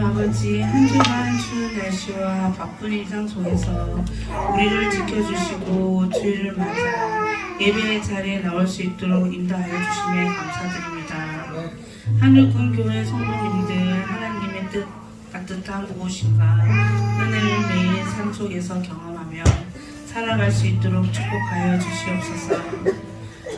아버지, 한 주간 추운 날씨와 바쁜 일상 속에서 우리를 지켜주시고 주일을 맞아 예배의 자리에 나올 수 있도록 인도하여 주심에 감사드립니다. 하늘군 교회 성도님들, 하나님의 뜻 따뜻한 무엇인가 은혜를 매일 삶 속에서 경험하며 살아갈 수 있도록 축복하여 주시옵소서.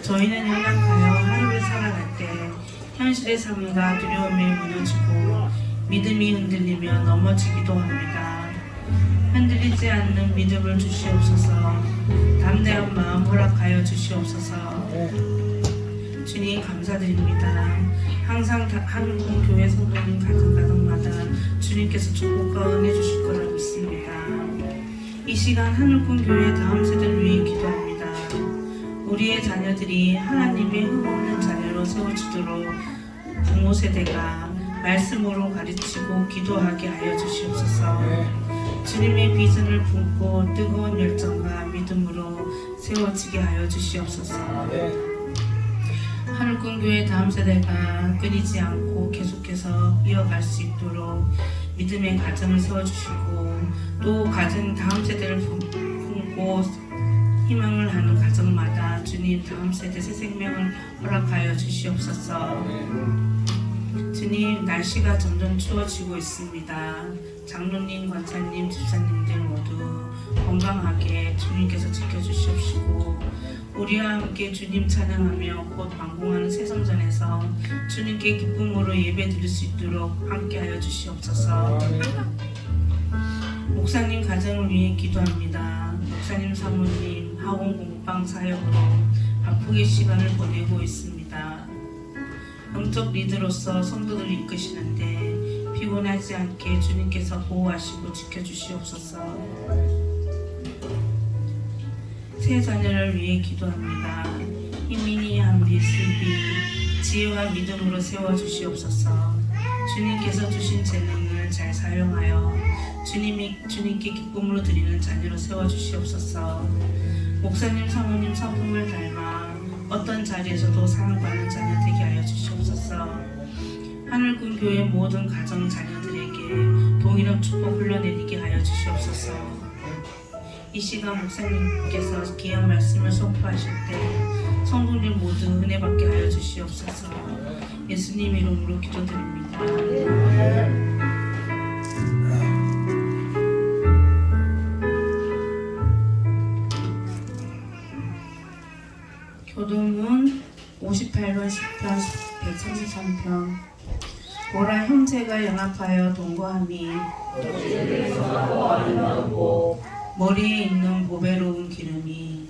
저희는 연약하여 하루를 살아갈 때 현실의 삶과 두려움에 무너지고 믿음이 흔들리며 넘어지기도 합니다. 흔들리지 않는 믿음을 주시옵소서. 담대한 마음 허락하여 주시옵소서. 주님 감사드립니다. 항상 한국 교회 성도님 가정마다 주님께서 축복과 은혜 주실 거라 믿습니다. 이 시간 하늘군 교회 다음 세대를 위해 기도합니다. 우리의 자녀들이 하나님의 흠없는 자녀로 세워지도록 부모 세대가 말씀으로 가르치고 기도하게 하여 주시옵소서. 주님의 비전을 품고 뜨거운 열정과 믿음으로 세워지게 하여 주시옵소서. 하늘군 교회 다음 세대가 끊이지 않고 계속해서 이어갈 수 있도록 믿음의 가정을 세워주시고 또 가정 다음 세대를 품고 희망을 하는 가정마다 주님 다음 세대 새 생명을 허락하여 주시옵소서. 주님 날씨가 점점 추워지고 있습니다. 장로님, 권사님, 집사님들 모두 건강하게 주님께서 지켜주시옵시고 우리와 함께 주님 찬양하며 곧 방공하는 새성전에서 주님께 기쁨으로 예배 드릴 수 있도록 함께하여 주시옵소서. 목사님 가정을 위해 기도합니다. 목사님 사모님 학원 공부방 사역으로 바쁘게 시간을 보내고 있습니다. 영적 리더로서 성도들을 이끄시는데 피곤하지 않게 주님께서 보호하시고 지켜주시옵소서. 새 자녀를 위해 기도합니다. 희민이, 한비, 슬비, 지혜와 믿음으로 세워주시옵소서. 주님께서 주신 재능을 잘 사용하여 주님께 기쁨으로 드리는 자녀로 세워주시옵소서. 목사님, 사모님 성품을 닮아 어떤 자리에서도 사랑받는 자녀 되게 하여 주시옵소서. 하늘군 교회 모든 가정 자녀들에게 동일한 축복 흘러내리게 하여 주시옵소서. 이 시간 목사님께서 귀한 말씀을 선포하실 때 성도들 모두 은혜 받게 하여 주시옵소서. 예수님 이름으로 기도드립니다. 교동문 58번 10편 133편. 보라 형제가 연합하여 동거함이 머리에 있는 보배로운 기름이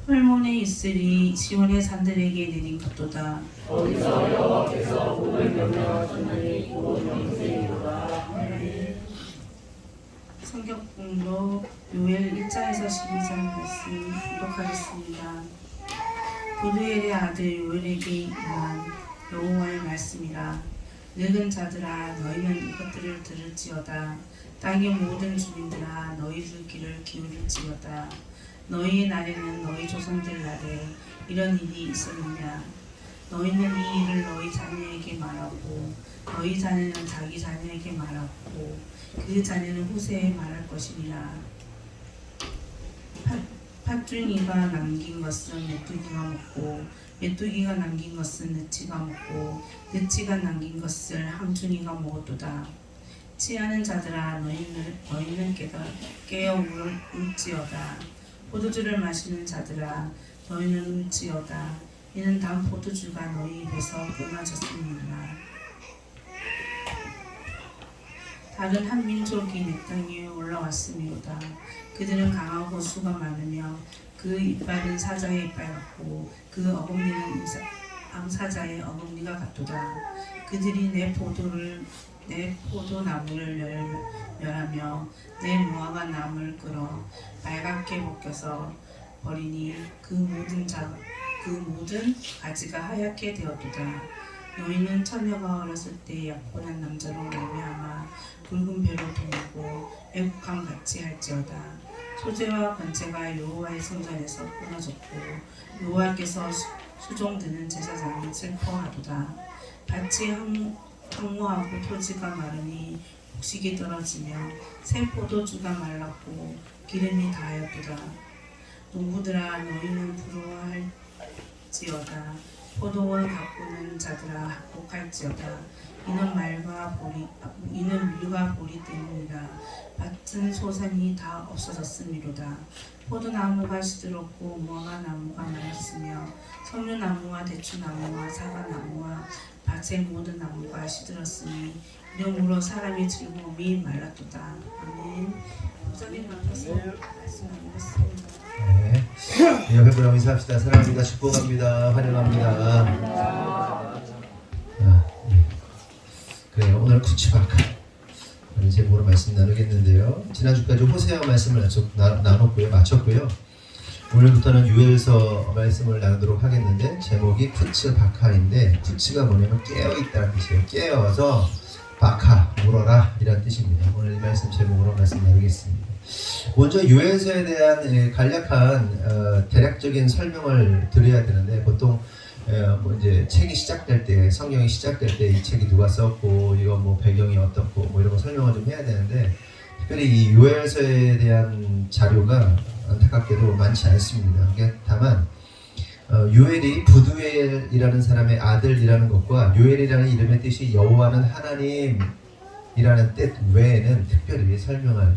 헐몬에 있으리 시온의 산들에게 내린 것도다. 거기서 여호와께서 복을 명령하셨느니 곧 영생이로다. 성경 공독 요엘 1장에서 12장 말씀 교독하겠습니다. 부두엘의 아들 요엘에게 임한 여호와의 말씀이라. 늙은 자들아 너희는 이것들을 들을지어다. 땅의 모든 주민들아 너희들 귀를 기울일지어다. 너희의 날에는 너희 조상들 날에 이런 일이 있었느냐. 너희는 이 일을 너희 자녀에게 말하고 너희 자녀는 자기 자녀에게 말하고 그 자녀는 후세에 말할 것이니라. 팥중이가 남긴 것은 메뚜기가 먹고 메뚜기가 남긴 것은 느치가 먹고 느치가 남긴 것을 함중이가 먹었도다. 취하는 자들아 너희는 깨어 울지어다. 포도주를 마시는 자들아 너희는 울지어다. 이는 단 포도주가 너희 입에서 끊어졌음이니라. 다른 한 민족이 내 땅에 올라왔음이로다. 그들은 강하고 수가 많으며 그 이빨은 사자의 이빨 같고 그 어금니는 암사자의 어금니가 같도다. 그들이 내 포도나무를 멸하며 내 무화과 나무를 끌어 빨갛게 벗겨서 버리니 그 모든 가지가 하얗게 되었도다. 너희는 처녀가 어렸을 때 약혼한 남자로 말미암아 붉은 배로 돌고 애국함 같이 할지어다. 소재와 번제가 여호와의 성전에서 끊어졌고 여호와께서 수종드는 제사장이 슬퍼하도다. 밭이 황무하고 토지가 마르니 곡식이 떨어지며 새 포도주가 말랐고 기름이 다하였도다. 농부들아 너희는 부러워할지어다. 포도원 가꾸는 자들아 합곡할지어다. 이는 밀과 보리 때문이라. 밭은 소산이 다 없어졌음이로다. 포도나무가 시들었고 무화과나무가 말랐으며 석류나무와 대추나무와 사과나무와 밭의 모든 나무가 시들었으니 이러므로 사람의 즐거움이 말랐도다. 아멘. 목사님 나와서 말씀 나누겠습니다. 네. 옆에 분하고 인사합시다. 사랑합니다. 축복합니다. 환영합니다. 그래요. 오늘 쿠치바카 제목으로 말씀 나누겠는데요. 지난주까지 호세아 말씀을 나눴고요. 마쳤고요. 오늘부터는 유엘서 말씀을 나누도록 하겠는데 제목이 쿠츠바카인데 쿠츠가 뭐냐면 깨어있다는 뜻이에요. 깨어서 바카, 물어라 이란 뜻입니다. 오늘 이 말씀 제목으로 말씀 나누겠습니다. 먼저 유엘서에 대한 간략한 대략적인 설명을 드려야 되는데 보통 뭐 이제 책이 시작될 때 성경이 시작될 때 이 책이 누가 썼고 이거 뭐 배경이 어떻고 뭐 이런 거 설명을 좀 해야 되는데 특별히 이 유엘서에 대한 자료가 안타깝게도 많지 않습니다. 다만 요엘이 부두엘이라는 사람의 아들이라는 것과 요엘이라는 이름의 뜻이 여호와는 하나님이라는 뜻 외에는 특별히 설명할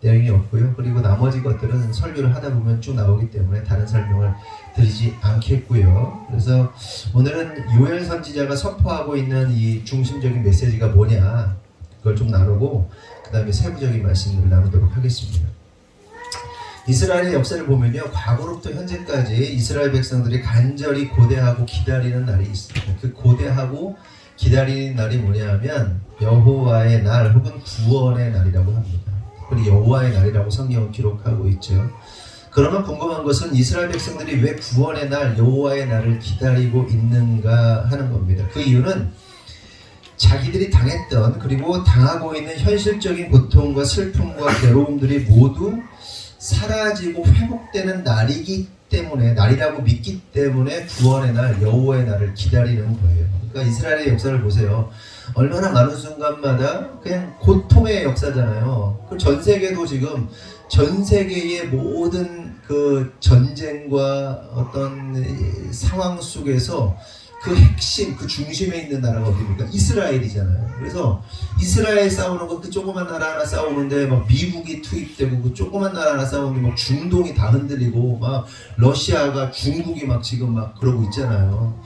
내용이 없고요. 그리고 나머지 것들은 설교를 하다 보면 쭉 나오기 때문에 다른 설명을 드리지 않겠고요. 그래서 오늘은 요엘 선지자가 선포하고 있는 이 중심적인 메시지가 뭐냐 그걸 좀 나누고 그 다음에 세부적인 말씀을 나누도록 하겠습니다. 이스라엘의 역사를 보면요, 과거로부터 현재까지 이스라엘 백성들이 간절히 고대하고 기다리는 날이 있습니다. 그 고대하고 기다리는 날이 뭐냐면 여호와의 날 혹은 구원의 날이라고 합니다. 특별히 여호와의 날이라고 성경은 기록하고 있죠. 그러면 궁금한 것은 이스라엘 백성들이 왜 구원의 날, 여호와의 날을 기다리고 있는가 하는 겁니다. 그 이유는 자기들이 당했던 그리고 당하고 있는 현실적인 고통과 슬픔과 괴로움들이 모두 사라지고 회복되는 날이기 때문에, 날이라고 믿기 때문에 구원의 날, 여호와의 날을 기다리는 거예요. 그러니까 이스라엘의 역사를 보세요. 얼마나 많은 순간마다 그냥 고통의 역사잖아요. 그 전 세계도 지금 전 세계의 모든 그 전쟁과 어떤 상황 속에서 그 핵심, 그 중심에 있는 나라가 어디입니까? 이스라엘이잖아요. 그래서 이스라엘 싸우는 거 그 조그만 나라 하나 싸우는데 막 미국이 투입되고 그 조그만 나라 하나 싸우는데 막 중동이 다 흔들리고 막 러시아가 중국이 막 지금 막 그러고 있잖아요.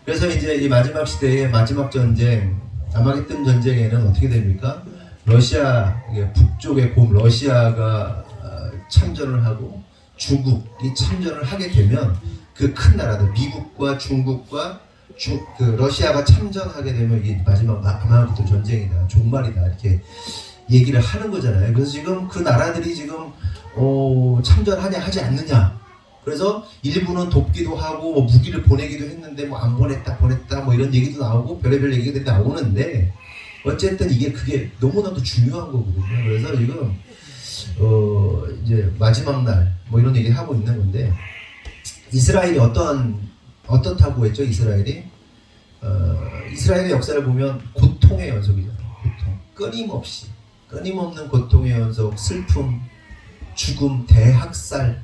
그래서 이제 이 마지막 시대의 마지막 전쟁, 아마겟돈 전쟁에는 어떻게 됩니까? 러시아, 북쪽의 곰 러시아가 참전을 하고 중국이 참전을 하게 되면 그 큰 나라들 미국과 중국과 그 러시아가 참전하게 되면 이게 마지막 아마겟돈 전쟁이다, 종말이다 이렇게 얘기를 하는 거잖아요. 그래서 지금 그 나라들이 지금 참전하냐 하지 않느냐. 그래서 일부는 돕기도 하고 뭐 무기를 보내기도 했는데 뭐 안 보냈다 뭐 이런 얘기도 나오고 별의별 얘기가 나오는데 어쨌든 이게 그게 너무나도 중요한 거거든요. 그래서 지금 이제 마지막 날 뭐 이런 얘기를 하고 있는 건데 이스라엘이 어떻다고 했죠? 이스라엘이 이스라엘의 역사를 보면 고통의 연속이잖아요. 고통, 끊임없는 고통의 연속, 슬픔, 죽음, 대학살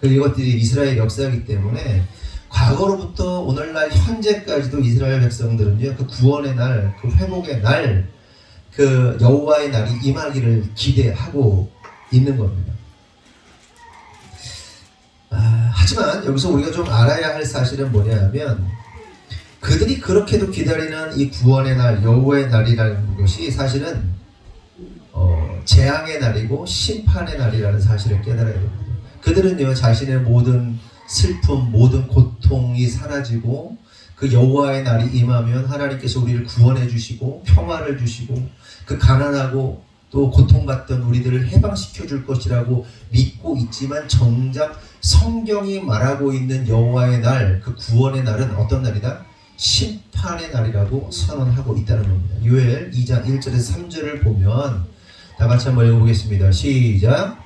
이것들이 이스라엘 역사이기 때문에 과거로부터 오늘날 현재까지도 이스라엘 백성들은요, 그 구원의 날, 그 회복의 날, 그 여호와의 날이 임하기를 기대하고 있는 겁니다. 하지만 여기서 우리가 좀 알아야 할 사실은 뭐냐면 그들이 그렇게도 기다리는 이 구원의 날, 여호와의 날이라는 것이 사실은 재앙의 날이고 심판의 날이라는 사실을 깨달아야 됩니다. 그들은요, 자신의 모든 슬픔, 모든 고통이 사라지고 그 여호와의 날이 임하면 하나님께서 우리를 구원해 주시고 평화를 주시고 그 가난하고 또 고통받던 우리들을 해방시켜 줄 것이라고 믿고 있지만 정작 성경이 말하고 있는 여호와의 날, 그 구원의 날은 어떤 날이다? 심판의 날이라고 선언하고 있다는 겁니다. 요엘 2장 1절에서 3절을 보면 다 같이 한번 읽어보겠습니다. 시작.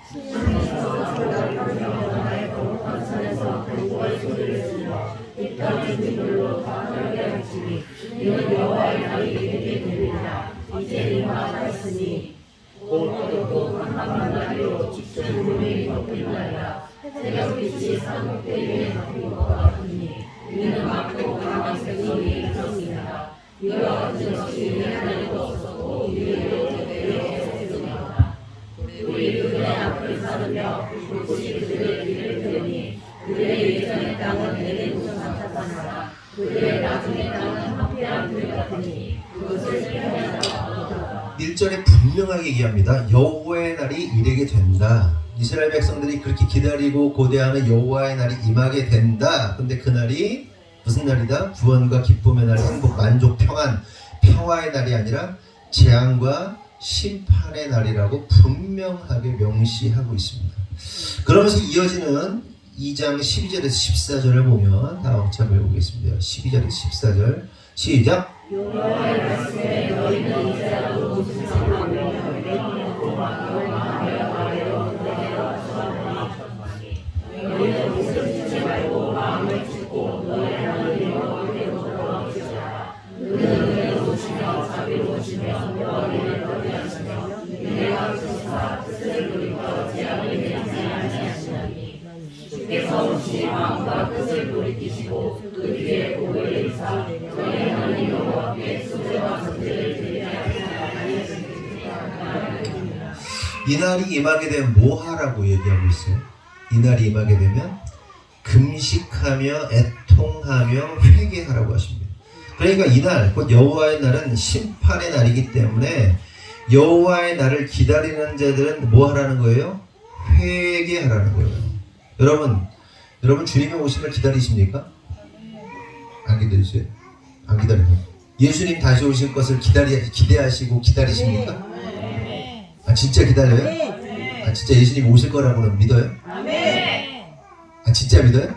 깃털 진들로 다 떨게 하시니 이는 여호와의 날이 이르게 되리라. 이제 임하셨으니 곧 어둡고 깜깜한 날로 직접 구름이 덮인다리라. 새벽빛이 산꼭대기에 덮인 것 같으니 이는 맑고 까만색이 일정이라. 이와 같은 것이 내 하늘도 없었고 이르기로 되었습니다. 우리 그의 앞을 살으며 불꽃이 그의 길을 들으니 그의 예전의 땅은 내게 무성하다하나 그의 나중의 땅은 황폐한 들 같으니 그것을 피하라. 1절에 분명하게 얘기합니다. 여호와의 날이 이르게 된다. 이스라엘 백성들이 그렇게 기다리고 고대하는 여호와의 날이 임하게 된다. 근데 그 날이 무슨 날이다? 구원과 기쁨의 날, 행복, 만족, 평안, 평화의 날이 아니라 재앙과 심판의 날이라고 분명하게 명시하고 있습니다. 그러면서 이어지는 2장 12절에서 14절을 보면 다 같이 한번 읽어보겠습니다. 12절에서 14절 시작! 여호와의 말씀에 너희는 이제라도 무슨 상관이며 내가 고마워 아래로 너희는 옷을 찢지 말고 마음을 찢고 너희 하나님과 그대로 돌아오시라. 너희는 오시며 자비로우시며 너희를 거리하시며 내가 주사 뜻을 돌이켜 재앙을 내리지 아니하시나니 주께서 오시 마음과 뜻을 돌이키시고 그 뒤에 복을 내리사 너희 하나님 여호와께 수제와 전제를 드리게 하시나니 이 날이 임하게 되면 뭐 하라고 얘기하고 있어요? 이 날이 임하게 되면 금식하며 애통하며 회개하라고 하십니다. 그러니까 이 날, 곧 여호와의 날은 심판의 날이기 때문에 여호와의 날을 기다리는 자들은 뭐 하라는 거예요? 회개하라는 거예요. 여러분 주님의 오심을 기다리십니까? 안 기다리세요? 안 기다리고 예수님 다시 오실 것을 기대하시고 기다리십니까? 아 진짜 기다려요? 아 진짜 예수님 오실 거라고는 믿어요? 아 진짜 믿어요?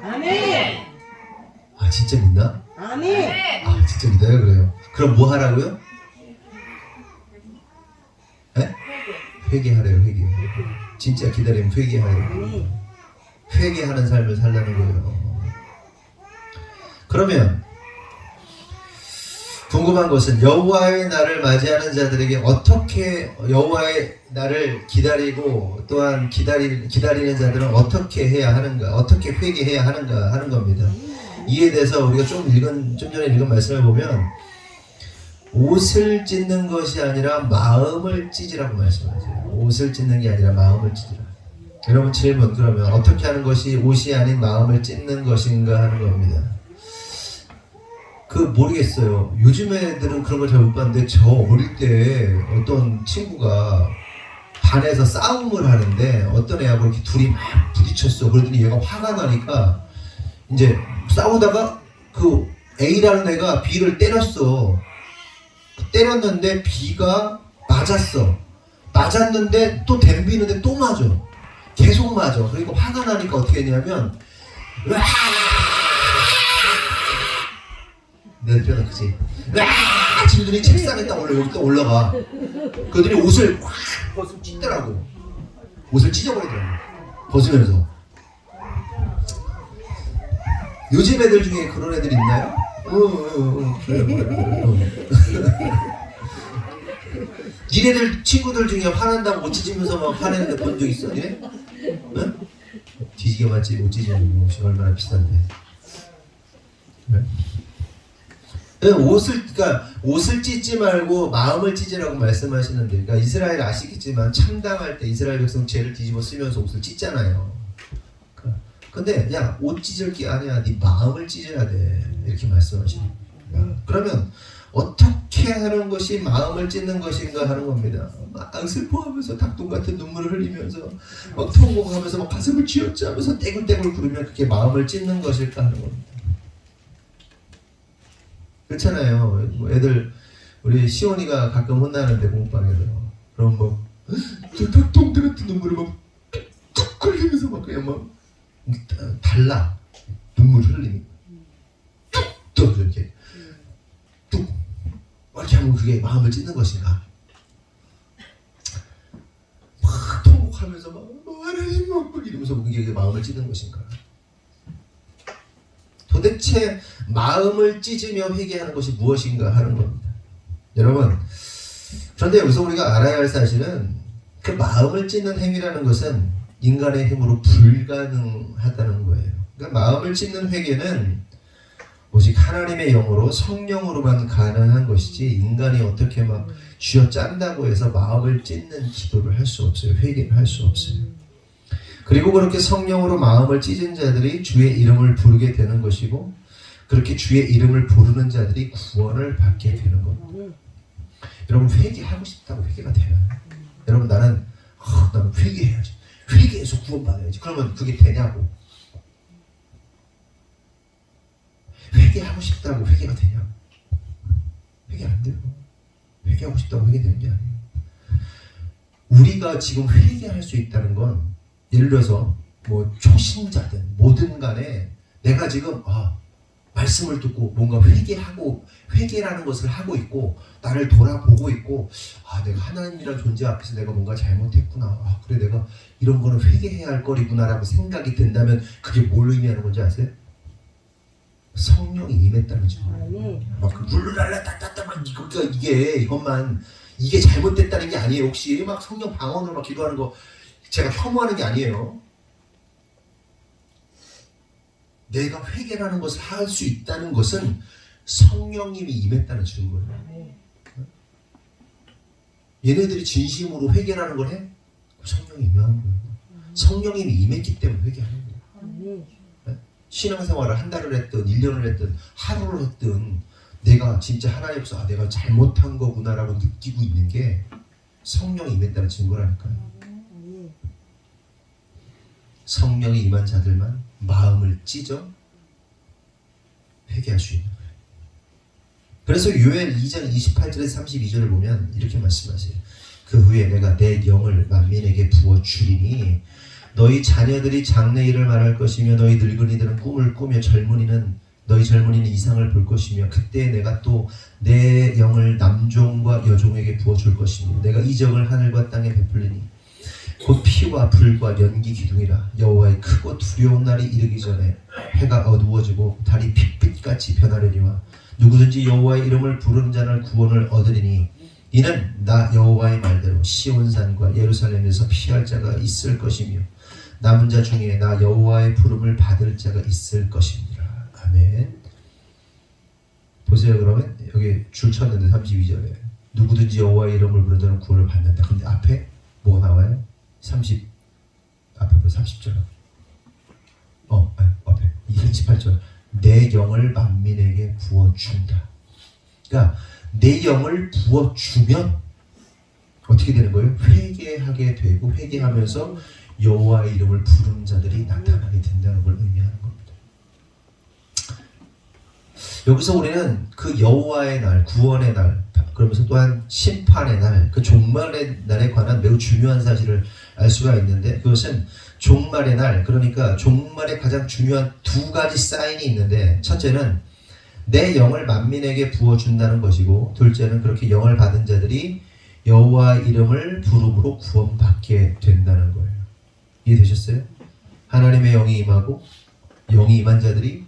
아 진짜 믿나? 아 진짜 믿어요? 그래요. 그럼 뭐 하라고요? 네? 회개하래요. 회개. 진짜 기다리면 회개하래요. 회개하는 삶을 살라는 거예요. 그러면 궁금한 것은 여호와의 날을 맞이하는 자들에게 어떻게 여호와의 날을 기다리고 또한 기다리는 자들은 어떻게 해야 하는가, 어떻게 회개해야 하는가 하는 겁니다. 이에 대해서 우리가 좀 전에 읽은 말씀을 보면 옷을 찢는 것이 아니라 마음을 찢으라고 말씀하세요. 옷을 찢는 게 아니라 마음을 찢으라. 여러분 질문, 그러면 어떻게 하는 것이 옷이 아닌 마음을 찢는 것인가 하는 겁니다. 모르겠어요. 요즘 애들은 그런 걸 잘 못 봤는데 저 어릴 때 어떤 친구가 반에서 싸움을 하는데 어떤 애하고 이렇게 둘이 막 부딪혔어. 그러더니 얘가 화가 나니까 이제 싸우다가 그 A라는 애가 B를 때렸어. 때렸는데 B가 맞았어. 맞았는데 또 댐비는데 또 맞아. 계속 맞아. 그러니까 화가 나니까 어떻게 했냐면 내 표현 그치? 친구들이 책상에 딱 여기 또 올라가. 그들이 옷을 확 찢더라고. 옷을 찢어버리더라고. 벗으면서. 요즘 애들 중에 그런 애들 있나요? 니네들 친구들 중에 화난다고 옷 찢으면서 막 화내는 데 본 적 있어? 니네? 응? 뒤지게 맞지? 옷 찢으면 옷이 얼마나 비싼데. 네? 옷을 찢지 말고 마음을 찢으라고 말씀하시는데, 그러니까 이스라엘 아시겠지만 참당할 때 이스라엘 백성 죄를 뒤집어 쓰면서 옷을 찢잖아요. 근데 야, 옷 찢을 게 아니야. 네 마음을 찢어야 돼. 이렇게 말씀하시는 겁니다. 그러면 어떻게 하는 것이 마음을 찢는 것인가 하는 겁니다. 막 슬퍼하면서 닭똥 같은 눈물을 흘리면서 막 통곡하면서 막 가슴을 쥐어짜면서 떼굴떼굴 구르면 그게 마음을 찢는 것일까 하는 겁니다. 그렇잖아요. 뭐 애들 우리 시온이가 가끔 혼나는데 공방에서 그럼 뭐 닭똥들 같은 눈물을 막 뚝 흘리면서 막 그냥 막 달라. 눈물 흘리니 뚝 이렇게 뚝 이렇게 하면 그게 마음을 찢는 것인가? 막 통곡하면서 막 하나님 막 이러면서 그게 마음을 찢는 것인가? 도대체 도대체 마음을 찢으며 회개하는 것이 무엇인가 하는 겁니다. 여러분, 그런데 여기서 우리가 알아야 할 사실은 그 마음을 찢는 행위라는 것은 인간의 힘으로 불가능하다는 거예요. 그러니까 마음을 찢는 회개는 오직 하나님의 영으로 성령으로만 가능한 것이지 인간이 어떻게 막 쥐어짠다고 해서 마음을 찢는 기도를 할 수 없어요. 회개를 할 수 없어요. 그리고 그렇게 성령으로 마음을 찢은 자들이 주의 이름을 부르게 되는 것이고 그렇게 주의 이름을 부르는 자들이 구원을 받게 되는 겁니다. 여러분 회개하고 싶다고 회개가 되나요? 여러분 나는 회개해야지. 회개해서 구원받아야지. 그러면 그게 되냐고. 회개하고 싶다고 회개가 되냐고. 회개 안 돼요. 회개하고 싶다고 회개되는 게 아니에요. 우리가 지금 회개할 수 있다는 건 예를 들어서 뭐 초신자든 뭐든 간에 내가 지금 말씀을 듣고 뭔가 회개라는 것을 하고 있고 나를 돌아보고 있고 내가 하나님이란 존재 앞에서 내가 뭔가 잘못했구나. 그래 내가 이런 거는 회개해야 할 거리구나 라고 생각이 든다면 그게 뭘 의미하는 건지 아세요? 성령이 임했다는 증거예요. 막 룰랄라따따따 막 이게 잘못됐다는 게 아니에요. 혹시 막 성령 방언으로 막 기도하는 거 제가 혐오하는 게 아니에요. 내가 회개라는 것을 할 수 있다는 것은 성령님이 임했다는 증거예요. 얘네들이 진심으로 회개라는 걸 해? 성령이 임한 거예요. 성령님이 임했기 때문에 회개하는 거예요. 신앙생활을 한 달을 했든 1년을 했든 하루를 했든 내가 진짜 하나님 앞에서 내가 잘못한 거구나라고 느끼고 있는 게 성령이 임했다는 증거라니까요. 성령이 임한 자들만 마음을 찢어 회개할 수 있는 거예요. 그래서 요엘 2장 28절에서 32절을 보면 이렇게 말씀하세요. 그 후에 내가 내 영을 만민에게 부어주리니 너희 자녀들이 장래일을 말할 것이며 너희 늙은이들은 꿈을 꾸며 너희 젊은이는 이상을 볼 것이며 그때 내가 또 내 영을 남종과 여종에게 부어줄 것이며 내가 이적을 하늘과 땅에 베풀리니 곧 피와 불과 연기 기둥이라. 여호와의 크고 두려운 날이 이르기 전에 해가 어두워지고 달이 핏빛같이 변하려니와 누구든지 여호와의 이름을 부르는 자는 구원을 얻으리니 이는 나 여호와의 말대로 시온산과 예루살렘에서 피할 자가 있을 것이며 남은 자 중에 나 여호와의 부름을 받을 자가 있을 것입니다. 아멘. 보세요. 그러면 여기 줄 쳤는데 32절에 누구든지 여호와의 이름을 부르는 자는 구원을 받는다. 근데 앞에 뭐가 나와요? 30절. 앞에 28절. 내 영을 만민에게 부어준다. 그러니까 내 영을 부어주면 어떻게 되는 거예요? 회개하게 되고 회개하면서 여호와의 이름을 부르는 자들이 나타나게 된다는 걸 의미하는 겁니다. 여기서 우리는 그 여호와의 날, 구원의 날, 그러면서 또한 심판의 날, 그 종말의 날에 관한 매우 중요한 사실을 알 수가 있는데 그것은 종말의 날, 그러니까 종말에 가장 중요한 두 가지 사인이 있는데 첫째는 내 영을 만민에게 부어준다는 것이고 둘째는 그렇게 영을 받은 자들이 여호와 이름을 부름으로 구원받게 된다는 거예요. 이해되셨어요? 하나님의 영이 임하고 영이 임한 자들이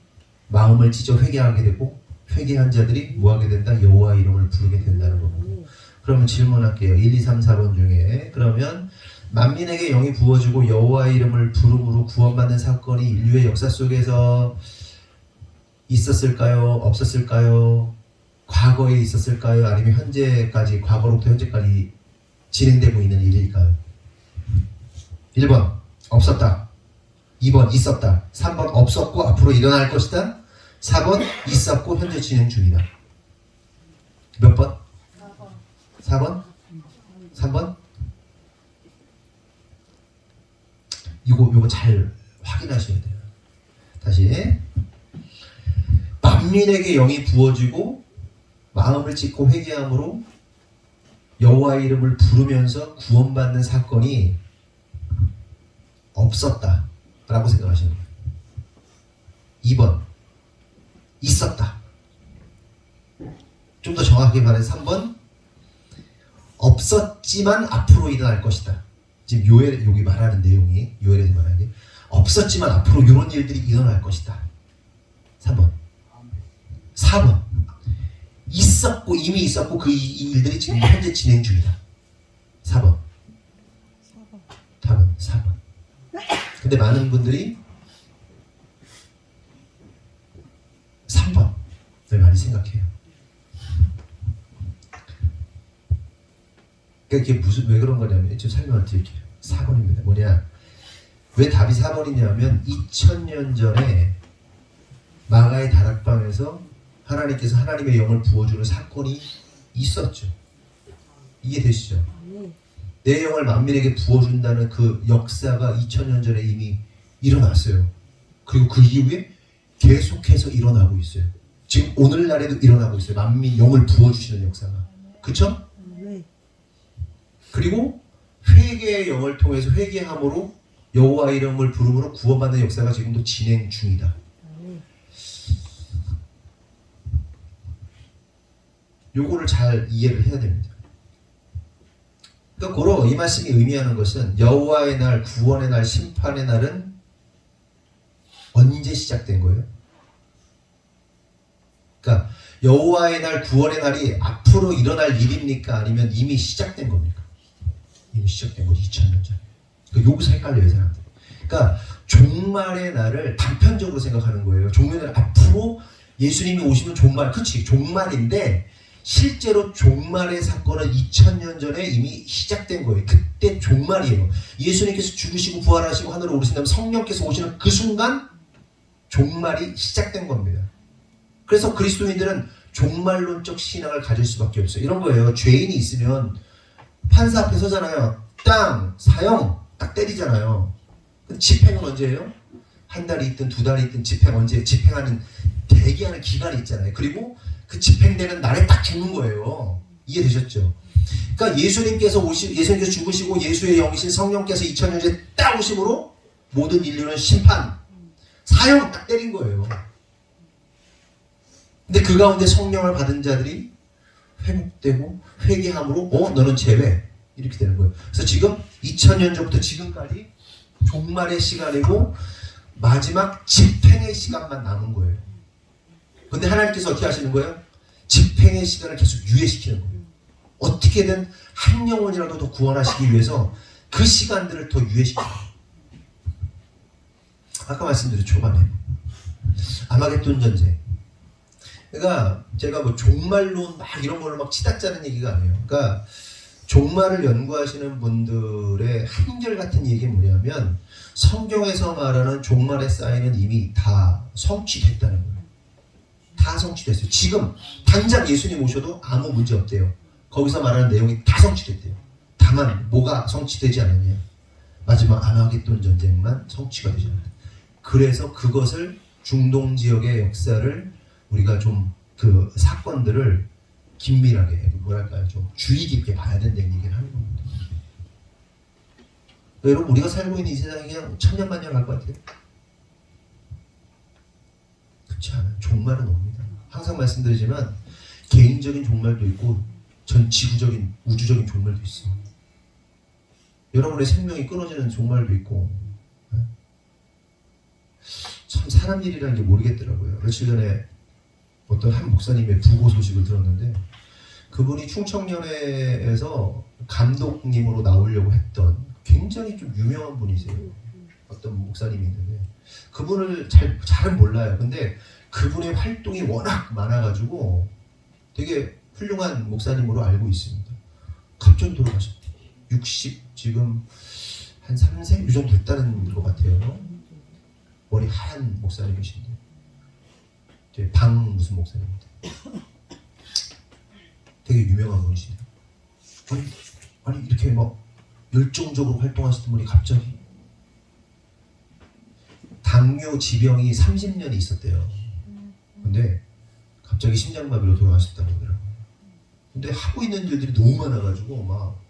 마음을 찢어 회개하게 되고 회개한 자들이 뭐하게 된다? 여호와 이름을 부르게 된다는 겁니다. 그러면 질문할게요. 1, 2, 3, 4번 중에 그러면 만민에게 영이 부어지고 여호와의 이름을 부름으로 구원받는 사건이 인류의 역사 속에서 있었을까요? 없었을까요? 과거에 있었을까요? 아니면 현재까지, 과거로부터 현재까지 진행되고 있는 일일까요? 1번 없었다. 2번 있었다. 3번 없었고 앞으로 일어날 것이다. 4번 있었고 현재 진행 중이다. 몇 번? 4번? 3번? 이거 잘 확인하셔야 돼요. 다시. 만민에게 영이 부어지고 마음을 찢고 회개함으로 여호와의 이름을 부르면서 구원받는 사건이 없었다 라고 생각하시는 거예요. 2번 있었다. 좀 더 정확하게 말해서 3번 없었지만 앞으로 일어날 것이다. 지금 요엘 여기 말하는 내용이 요엘에서 말하는 게 없었지만 앞으로 이런 일들이 일어날 것이다. 3번. 4번. 있었고 이미 있었고 그 일들이 지금 현재 진행 중이다. 4번. 4번. 근데 많은 분들이 3번을 많이 생각해요. 그러니까 이게 왜 그런 거냐면 좀 설명을 드릴게요. 4번입니다. 뭐냐? 왜 답이 4번이냐면 2000년 전에 마가의 다락방에서 하나님께서 하나님의 영을 부어주는 사건이 있었죠. 이해되시죠? 내 영을 만민에게 부어준다는 그 역사가 2000년 전에 이미 일어났어요. 그리고 그 이후에 계속해서 일어나고 있어요. 지금 오늘날에도 일어나고 있어요. 만민 영을 부어주시는 역사가. 그쵸? 그리고 회개의 영을 통해서 회개함으로 여호와 이름을 부름으로 구원받는 역사가 지금도 진행 중이다. 요거를 잘 이해를 해야 됩니다. 그러니까 고로 이 말씀이 의미하는 것은 여호와의 날, 구원의 날, 심판의 날은 언제 시작된 거예요? 그러니까 여호와의 날, 구원의 날이 앞으로 일어날 일입니까? 아니면 이미 시작된 겁니까? 이미 시작된 거죠. 2000년 전에. 그러니까 여기서 헷갈려요, 사람들. 그러니까 종말의 날을 단편적으로 생각하는 거예요. 종말의 날 앞으로 예수님이 오시면 종말, 그치? 종말인데 실제로 종말의 사건은 2000년 전에 이미 시작된 거예요. 그때 종말이에요. 예수님께서 죽으시고 부활하시고 하늘로 오르신 다음에 성령께서 오시는 그 순간 종말이 시작된 겁니다. 그래서 그리스도인들은 종말론적 신앙을 가질 수밖에 없어요. 이런 거예요. 죄인이 있으면 판사 앞에 서잖아요. 땅, 사형 딱 때리잖아요. 집행은 언제예요? 한 달이 있든 두 달이 있든 집행 언제 집행하는 대기하는 기간이 있잖아요. 그리고 그 집행되는 날에 딱 죽는 거예요. 이해되셨죠? 그러니까 예수님께서 죽으시고 예수의 영이신 성령께서 2000년 전에 딱 오심으로 모든 인류는 심판, 사형 딱 때린 거예요. 근데 그 가운데 성령을 받은 자들이 회복되고 회개함으로 너는 제외 이렇게 되는 거예요. 그래서 지금 2000년 전부터 지금까지 종말의 시간이고 마지막 집행의 시간만 남은 거예요. 근데 하나님께서 어떻게 하시는 거예요? 집행의 시간을 계속 유예시키는 거예요. 어떻게든 한 영혼이라도 더 구원하시기 위해서 그 시간들을 더 유예시켜요. 아까 말씀드린 초반에 아마겟돈 전쟁. 그러니까 제가 뭐 종말론 막 이런 걸로 막 치닫자는 얘기가 아니에요. 그러니까 종말을 연구하시는 분들의 한결같은 얘기는 뭐냐면 성경에서 말하는 종말의 사인은 이미 다 성취됐다는 거예요. 다 성취됐어요. 지금 당장 예수님 오셔도 아무 문제 없대요. 거기서 말하는 내용이 다 성취됐대요. 다만 뭐가 성취되지 않았냐? 마지막 아마겟돈 전쟁만 성취가 되지 않았다. 그래서 그것을 중동 지역의 역사를 우리가 좀 그 사건들을 긴밀하게 뭐랄까요, 좀 주의 깊게 봐야 된다는 얘기를 하는 겁니다. 여러분 우리가 살고 있는 이 세상이 그냥 천년만년 갈 것 같아요? 그렇지 않아요. 종말은 옵니다. 항상 말씀드리지만 개인적인 종말도 있고 전 지구적인 우주적인 종말도 있어요. 여러분의 생명이 끊어지는 종말도 있고 참 사람 일이라는 게 모르겠더라고요. 며칠 전에 어떤 한 목사님의 부고 소식을 들었는데 그분이 충청연회에서 감독님으로 나오려고 했던 굉장히 좀 유명한 분이세요. 어떤 목사님이 있는데 그분을 잘은 몰라요. 근데 그분의 활동이 워낙 많아가지고 되게 훌륭한 목사님으로 알고 있습니다. 갑자기 돌아가셨대요. 60 지금 한 3세? 이 정도 됐다는 것 같아요. 머리 하얀 목사님이신데 방 무슨 목사님입니다. 되게 유명한 분이시네요. 아니 이렇게 막 열정적으로 활동하시던 분이 갑자기 당뇨 지병이 30년이 있었대요. 근데 갑자기 심장마비로 돌아가셨다고 하더라고요. 근데 하고 있는 일들이 너무 많아가지고 막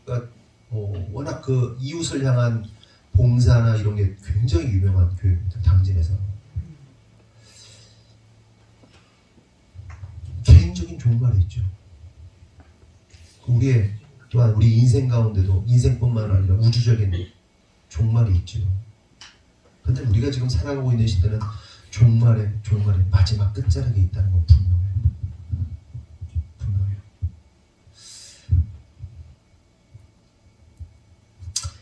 그러니까 워낙 그 이웃을 향한 봉사나 이런 게 굉장히 유명한 교회입니다. 당진에서. 개인적인 종말이 있죠. 우리의 또한 우리 인생 가운데도 인생뿐만 아니라 우주적인 종말이 있죠. 근데 우리가 지금 살아가고 있는 시대는 종말의 마지막 끝자락에 있다는 건 분명해요.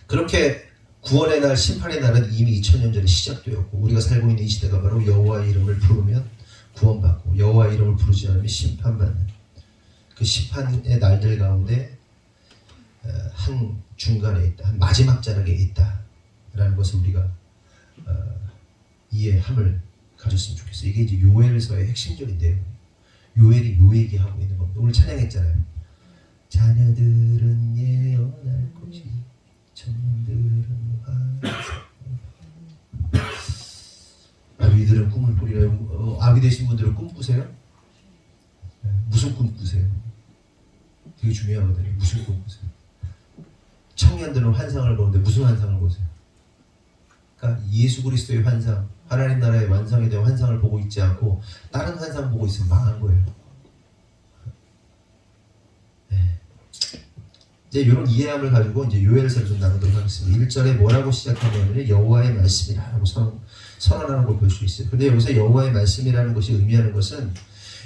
그렇게 구원의 날, 심판의 날은 이미 2000년 전에 시작되었고 우리가 살고 있는 이 시대가 바로 여호와의 이름을 부르면 구원받고 여호와의 이름을 부르지 않으면 심판받는 그 심판의 날들 가운데 한 중간에 있다, 한 마지막 자락에 있다라는 것을 우리가 이해함을 가졌으면 좋겠어요. 이게 이제 요엘서의 핵심적인 내용이에요. 요엘이 요 얘기하고 있는 겁니다. 오늘 찬양했잖아요. 자녀들은 예언할 것이 청년들은 아비들은 꿈을 꾸리라. 아비 되신 분들은 꿈 꾸세요? 무슨 꿈 꾸세요? 되게 중요하거든요. 무슨 꿈 꾸세요? 청년들은 환상을 보는데 무슨 환상을 보세요? 그러니까 예수 그리스도의 환상, 하나님 나라의 완성에 대한 환상을 보고 있지 않고 다른 환상 보고 있으면 망한 거예요. 이제 이런 이해함을 가지고 이제 요엘서를 좀 나누도록 하겠습니다. 1절에 뭐라고 시작하냐면 여호와의 말씀이라고 선언하는 걸 볼 수 있어요. 근데 여기서 여호와의 말씀이라는 것이 의미하는 것은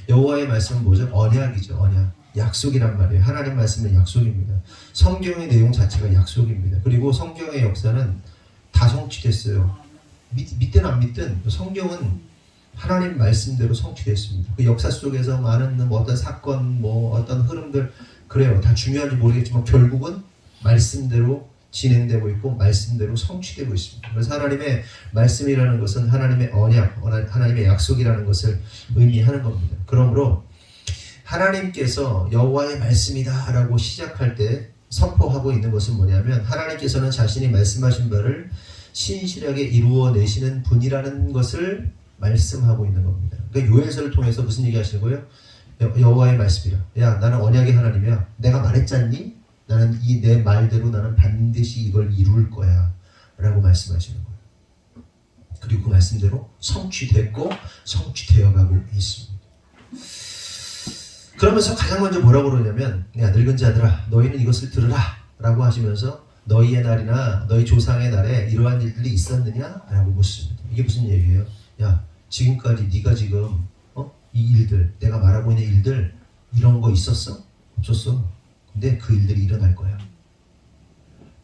여호와의 말씀은 뭐죠? 언약이죠. 언약. 약속이란 말이에요. 하나님 말씀은 약속입니다. 성경의 내용 자체가 약속입니다. 그리고 성경의 역사는 다 성취됐어요. 믿든 안 믿든 성경은 하나님 말씀대로 성취됐습니다. 그 역사 속에서 많은 어떤 사건, 어떤 흐름들 그래요. 다 중요한지 모르겠지만 결국은 말씀대로 진행되고 있고 말씀대로 성취되고 있습니다. 그래서 하나님의 말씀이라는 것은 하나님의 언약, 하나님의 약속이라는 것을 의미하는 겁니다. 그러므로 하나님께서 여호와의 말씀이다 라고 시작할 때 선포하고 있는 것은 뭐냐면 하나님께서는 자신이 말씀하신 바를 신실하게 이루어내시는 분이라는 것을 말씀하고 있는 겁니다. 그러니까 요엘서를 통해서 무슨 얘기 하시는 거예요? 여호와의 말씀이라. 야, 나는 언약의 하나님이야. 내가 말했잖니? 나는 이 내 말대로 나는 반드시 이걸 이룰 거야 라고 말씀하시는 거예요. 그리고 그 말씀대로 성취됐고 성취되어가고 있습니다. 그러면서 가장 먼저 뭐라고 그러냐면 야, 늙은 자들아 너희는 이것을 들으라 라고 하시면서 너희의 날이나 너희 조상의 날에 이러한 일들이 있었느냐? 라고 묻습니다. 이게 무슨 얘기예요? 야, 지금까지 네가 지금 이 일들, 내가 말하고 있는 일들 이런 거 있었어? 없었어. 근데 그 일들이 일어날 거야.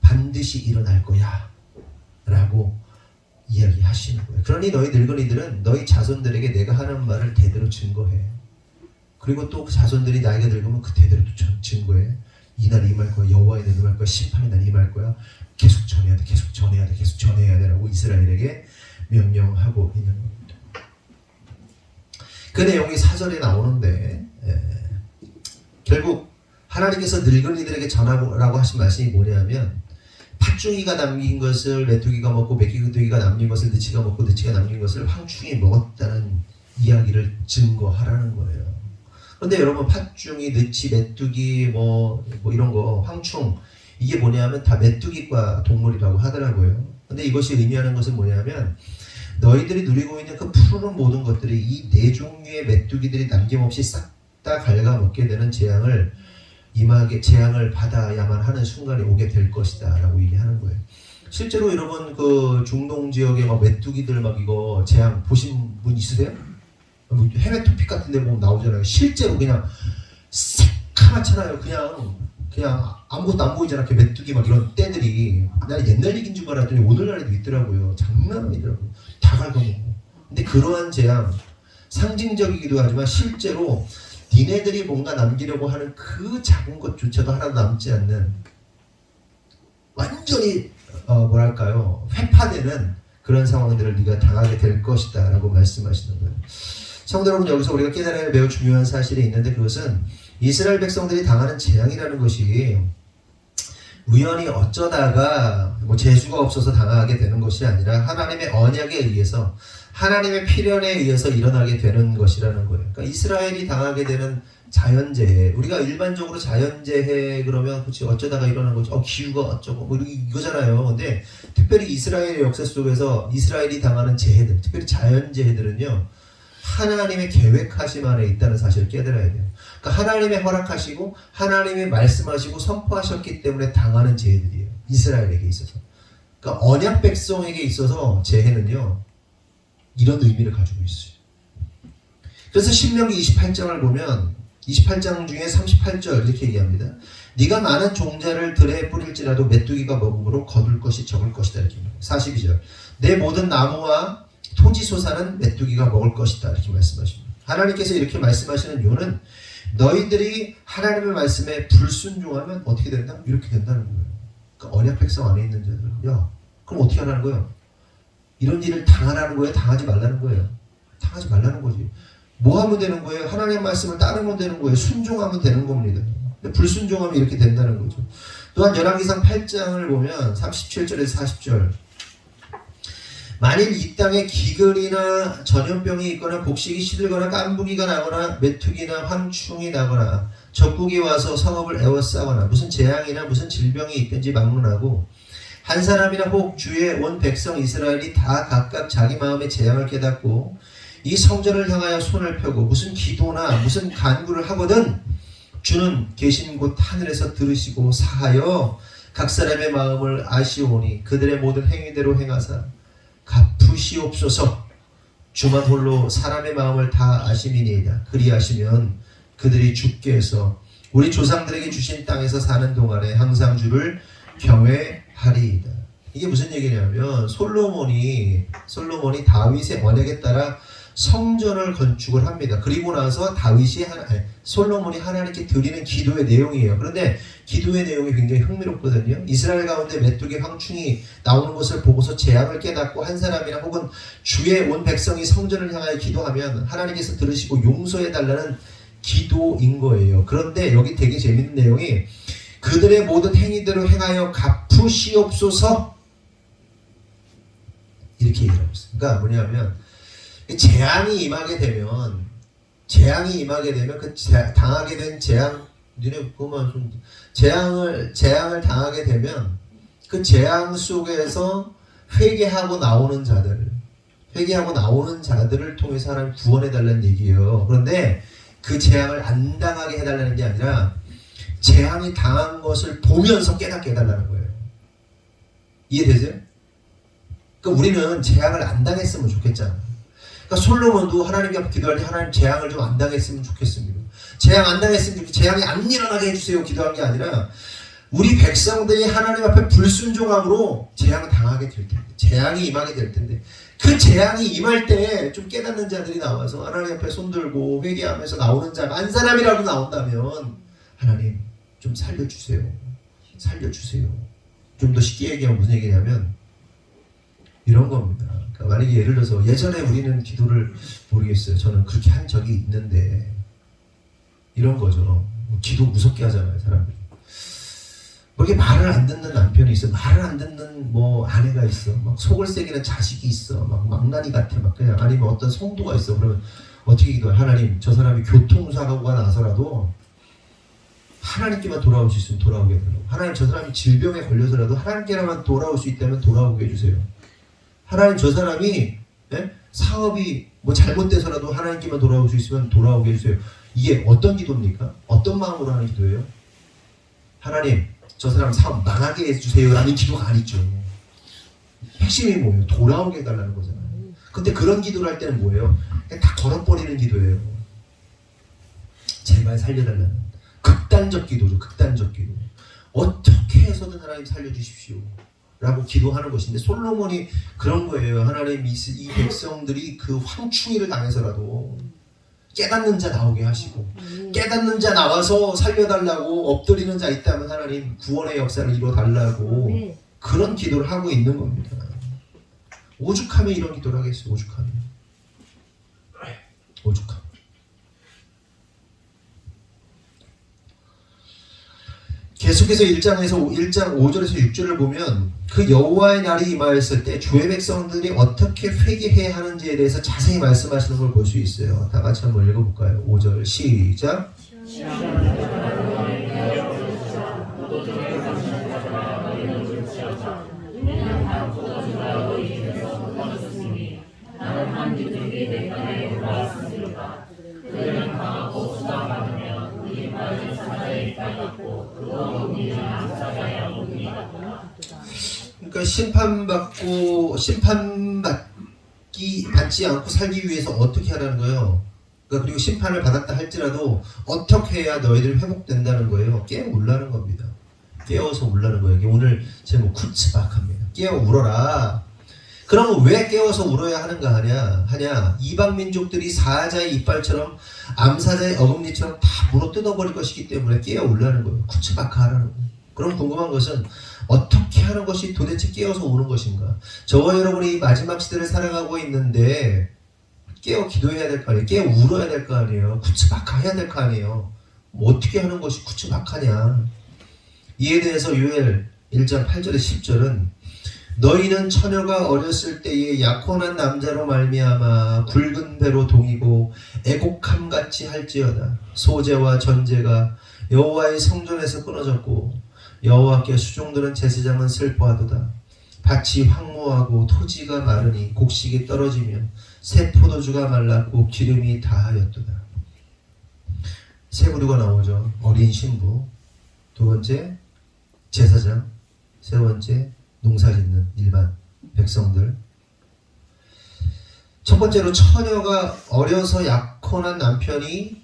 반드시 일어날 거야 라고 이야기하시는 거예요. 그러니 너희 늙은이들은 너희 자손들에게 내가 하는 말을 대대로 증거해. 그리고 또 그 자손들이 나이가 늙으면 그 대대로 또 증거해. 이날 임할 거야. 여호와의 날 임할 거야. 심판의 날 임할 거야. 계속 전해야 돼. 계속 전해야 돼. 계속 전해야 돼 라고 이스라엘에게 명령하고 있는 겁니다. 그 내용이 4절에 나오는데 결국 하나님께서 늙은이들에게 전하라고 하신 말씀이 뭐냐면 팥죽이가 남긴 것을 메뚜기가 먹고 메뚜기가 남긴 것을 느치가 먹고 느치가 남긴 것을 황충이 먹었다는 이야기를 증거하라는 거예요. 그런데 여러분 팥죽이, 느치, 메뚜기 뭐 이런 거 황충 이게 뭐냐면 다 메뚜기과 동물이라고 하더라고요. 근데 이것이 의미하는 것은 뭐냐면 너희들이 누리고 있는 그 푸르른 모든 것들이 이 네 종류의 메뚜기들이 남김없이 싹 다 갉아먹게 되는 재앙을 받아야만 하는 순간이 오게 될 것이다 라고 얘기하는 거예요. 실제로 여러분 그 중동 지역에 막 메뚜기들 막 이거 재앙 보신 분 있으세요? 해외 토픽 같은 데 보면 나오잖아요. 실제로 그냥 새카맣잖아요. 그냥 아무것도 안 보이잖아. 그 메뚜기 막 이런 떼들이. 나는 옛날 얘기인 줄 알았더니 오늘날에도 있더라고요. 장난 아니더라고요. 다 갉아먹고. 근데 그러한 재앙 상징적이기도 하지만 실제로 니네들이 뭔가 남기려고 하는 그 작은 것조차도 하나도 남지 않는 완전히 회파되는 그런 상황들을 네가 당하게 될 것이다 라고 말씀하시는 거예요. 성도 여러분, 여기서 우리가 깨달아야 할 매우 중요한 사실이 있는데 그것은 이스라엘 백성들이 당하는 재앙이라는 것이 우연히 어쩌다가 재수가 없어서 당하게 되는 것이 아니라 하나님의 언약에 의해서 하나님의 필연에 의해서 일어나게 되는 것이라는 거예요. 그러니까 이스라엘이 당하게 되는 자연재해, 우리가 일반적으로 자연재해 그러면 그치 어쩌다가 일어난 거지, 기후가 어쩌고 이거잖아요. 근데 특별히 이스라엘의 역사 속에서 이스라엘이 당하는 재해들, 특별히 자연재해들은요 하나님의 계획하심 안에 있다는 사실을 깨달아야 돼요. 그러니까 하나님의 허락하시고 하나님의 말씀하시고 선포하셨기 때문에 당하는 재해들이에요. 이스라엘에게 있어서. 그러니까 언약 백성에게 있어서 재해는요 이런 의미를 가지고 있어요. 그래서 신명기 28장을 보면 28장 중에 38절 이렇게 얘기합니다. 네가 많은 종자를 들에 뿌릴지라도 메뚜기가 먹음으로 거둘 것이 적을 것이다 이렇게 말합니다. 42절 내 모든 나무와 토지 소사는 메뚜기가 먹을 것이다 이렇게 말씀하십니다. 하나님께서 이렇게 말씀하시는 이유는 너희들이 하나님의 말씀에 불순종하면 어떻게 된다? 이렇게 된다는 거예요. 그러니까 언약 백성 안에 있는 자들, 야, 그럼 어떻게 하라는 거예요? 이런 일을 당하라는 거예요? 당하지 말라는 거예요? 당하지 말라는 거지. 뭐 하면 되는 거예요? 하나님의 말씀을 따르면 되는 거예요. 순종하면 되는 겁니다. 근데 불순종하면 이렇게 된다는 거죠. 또한 열왕기상 8장을 보면 37절에서 40절 만일 이 땅에 기근이나 전염병이 있거나 곡식이 시들거나 깐부기가 나거나 메뚜기나 황충이 나거나 적국이 와서 성읍을 에워싸거나 무슨 재앙이나 무슨 질병이 있든지 막론하고 한 사람이나 혹 주의 온 백성 이스라엘이 다 각각 자기 마음의 재앙을 깨닫고 이 성전을 향하여 손을 펴고 무슨 기도나 무슨 간구를 하거든 주는 계신 곳 하늘에서 들으시고 사하여 각 사람의 마음을 아시오니 그들의 모든 행위대로 행하사 갚으시옵소서. 주만 홀로 사람의 마음을 다 아심이니이다. 그리하시면 그들이 주께 해서 우리 조상들에게 주신 땅에서 사는 동안에 항상 주를 경외하리이다. 이게 무슨 얘기냐면 솔로몬이 다윗의 언약에 따라 성전을 건축을 합니다. 그리고 나서 솔로몬이 하나님께 드리는 기도의 내용이에요. 그런데 기도의 내용이 굉장히 흥미롭거든요. 이스라엘 가운데 메뚜기 황충이 나오는 것을 보고서 재앙을 깨닫고 한 사람이나 혹은 주의 온 백성이 성전을 향하여 기도하면 하나님께서 들으시고 용서해달라는 기도인 거예요. 그런데 여기 되게 재밌는 내용이 그들의 모든 행위대로 행하여 갚으시옵소서 이렇게 얘기하고 있어요. 그러니까 뭐냐면 재앙이 임하게 되면 그 당하게 된 재앙 니네 그만 좀 재앙을 당하게 되면 그 재앙 속에서 회개하고 나오는 자들을 통해서 하나님 구원해 달라는 얘기예요. 그런데 그 재앙을 안 당하게 해달라는 게 아니라 재앙이 당한 것을 보면서 깨닫게 해달라는 거예요. 이해되세요? 그러니까 우리는 재앙을 안 당했으면 좋겠잖아요. 그러니까 솔로몬도 하나님께 앞에 기도할 때 하나님 재앙을 좀 안 당했으면 좋겠습니다. 재앙 안 당했으면 좋겠습니다. 재앙이 안 일어나게 해주세요. 기도한 게 아니라 우리 백성들이 하나님 앞에 불순종함으로 재앙을 당하게 될 텐데 재앙이 임하게 될 텐데 그 재앙이 임할 때 좀 깨닫는 자들이 나와서 하나님 앞에 손들고 회개하면서 나오는 자가 한 사람이라도 나온다면 하나님 좀 살려주세요. 좀 더 쉽게 얘기하면 무슨 얘기냐면 이런 겁니다. 그러니까 만약에 예를 들어서 예전에 우리는 기도를 모르겠어요. 저는 그렇게 한 적이 있는데 이런 거죠. 기도 무섭게 하잖아요, 사람들이. 뭐 이렇게 말을 안 듣는 남편이 있어, 말을 안 듣는 뭐 아내가 있어, 막 속을 새기는 자식이 있어, 막 망나니 같아, 막 그냥 아니면 어떤 성도가 있어. 그러면 어떻게 기도해? 하나님, 저 사람이 교통사고가 나서라도 하나님께만 돌아올 수 있으면 돌아오게 해달라고. 하나님, 저 사람이 질병에 걸려서라도 하나님께만 돌아올 수 있다면 돌아오게 해주세요. 하나님, 저 사람이 사업이 뭐 잘못돼서라도 하나님께만 돌아올 수 있으면 돌아오게 해주세요. 이게 어떤 기도입니까? 어떤 마음으로 하는 기도예요? 하나님, 저 사람 사업 망하게 해주세요 라는 기도가 아니죠. 핵심이 뭐예요? 돌아오게 해달라는 거잖아요. 근데 그런 기도를 할 때는 뭐예요? 그냥 다 걸어버리는 기도예요. 제발 살려달라는 극단적 기도죠. 극단적 기도. 어떻게 해서든 하나님 살려주십시오 라고 기도하는 것인데 솔로몬이 그런 거예요. 하나님, 이 백성들이 그 황충이를 당해서라도 깨닫는 자 나오게 하시고 깨닫는 자 나와서 살려달라고 엎드리는 자 있다면 하나님 구원의 역사를 이루어달라고 그런 기도를 하고 있는 겁니다. 오죽하면 이런 기도를 하겠어요. 오죽하면. 계속해서 1장 5절에서 6절을 보면 그 여호와의 날이 임하였을 때 주의 백성들이 어떻게 회개해야 하는지에 대해서 자세히 말씀하시는 걸 볼 수 있어요. 다 같이 한번 읽어볼까요? 5절 시작. 그러니까 심판받지 받지 않고 살기 위해서 어떻게 하라는 거예요? 그러니까 그리고 심판을 받았다 할지라도 어떻게 해야 너희들이 회복된다는 거예요? 깨어 울라는 겁니다. 깨어서 울라는 거예요. 이게 오늘 제목 쿠츠박합니다. 깨어 울어라. 그러면 왜 깨워서 울어야 하는가 하냐? 이방 민족들이 사자의 이빨처럼 암사자의 어금니처럼 다 물어 뜯어버릴 것이기 때문에 깨어 울라는 거예요. 쿠츠박하라는 거예요. 그럼 궁금한 것은 어떻게 하는 것이 도대체 깨어서 우는 것인가? 저와 여러분이 마지막 시대를 살아가고 있는데 깨어 기도해야 될 거 아니에요? 깨어 울어야 될 거 아니에요? 쿠츠박하 해야 될 거 아니에요? 뭐 어떻게 하는 것이 쿠츠박하냐? 이에 대해서 요엘 1장 8절에 10절은 너희는 처녀가 어렸을 때에 약혼한 남자로 말미암아 굵은 배로 동이고 애곡함같이 할지어다. 소재와 전제가 여호와의 성전에서 끊어졌고 여호와께 수종드는 제사장은 슬퍼하도다. 밭이 황무하고 토지가 마르니 곡식이 떨어지며 새 포도주가 말랐고 기름이 다하였도다. 세 부류가 나오죠. 어린 신부, 두 번째 제사장, 세 번째 농사짓는 일반 백성들. 첫 번째로 처녀가 어려서 약혼한 남편이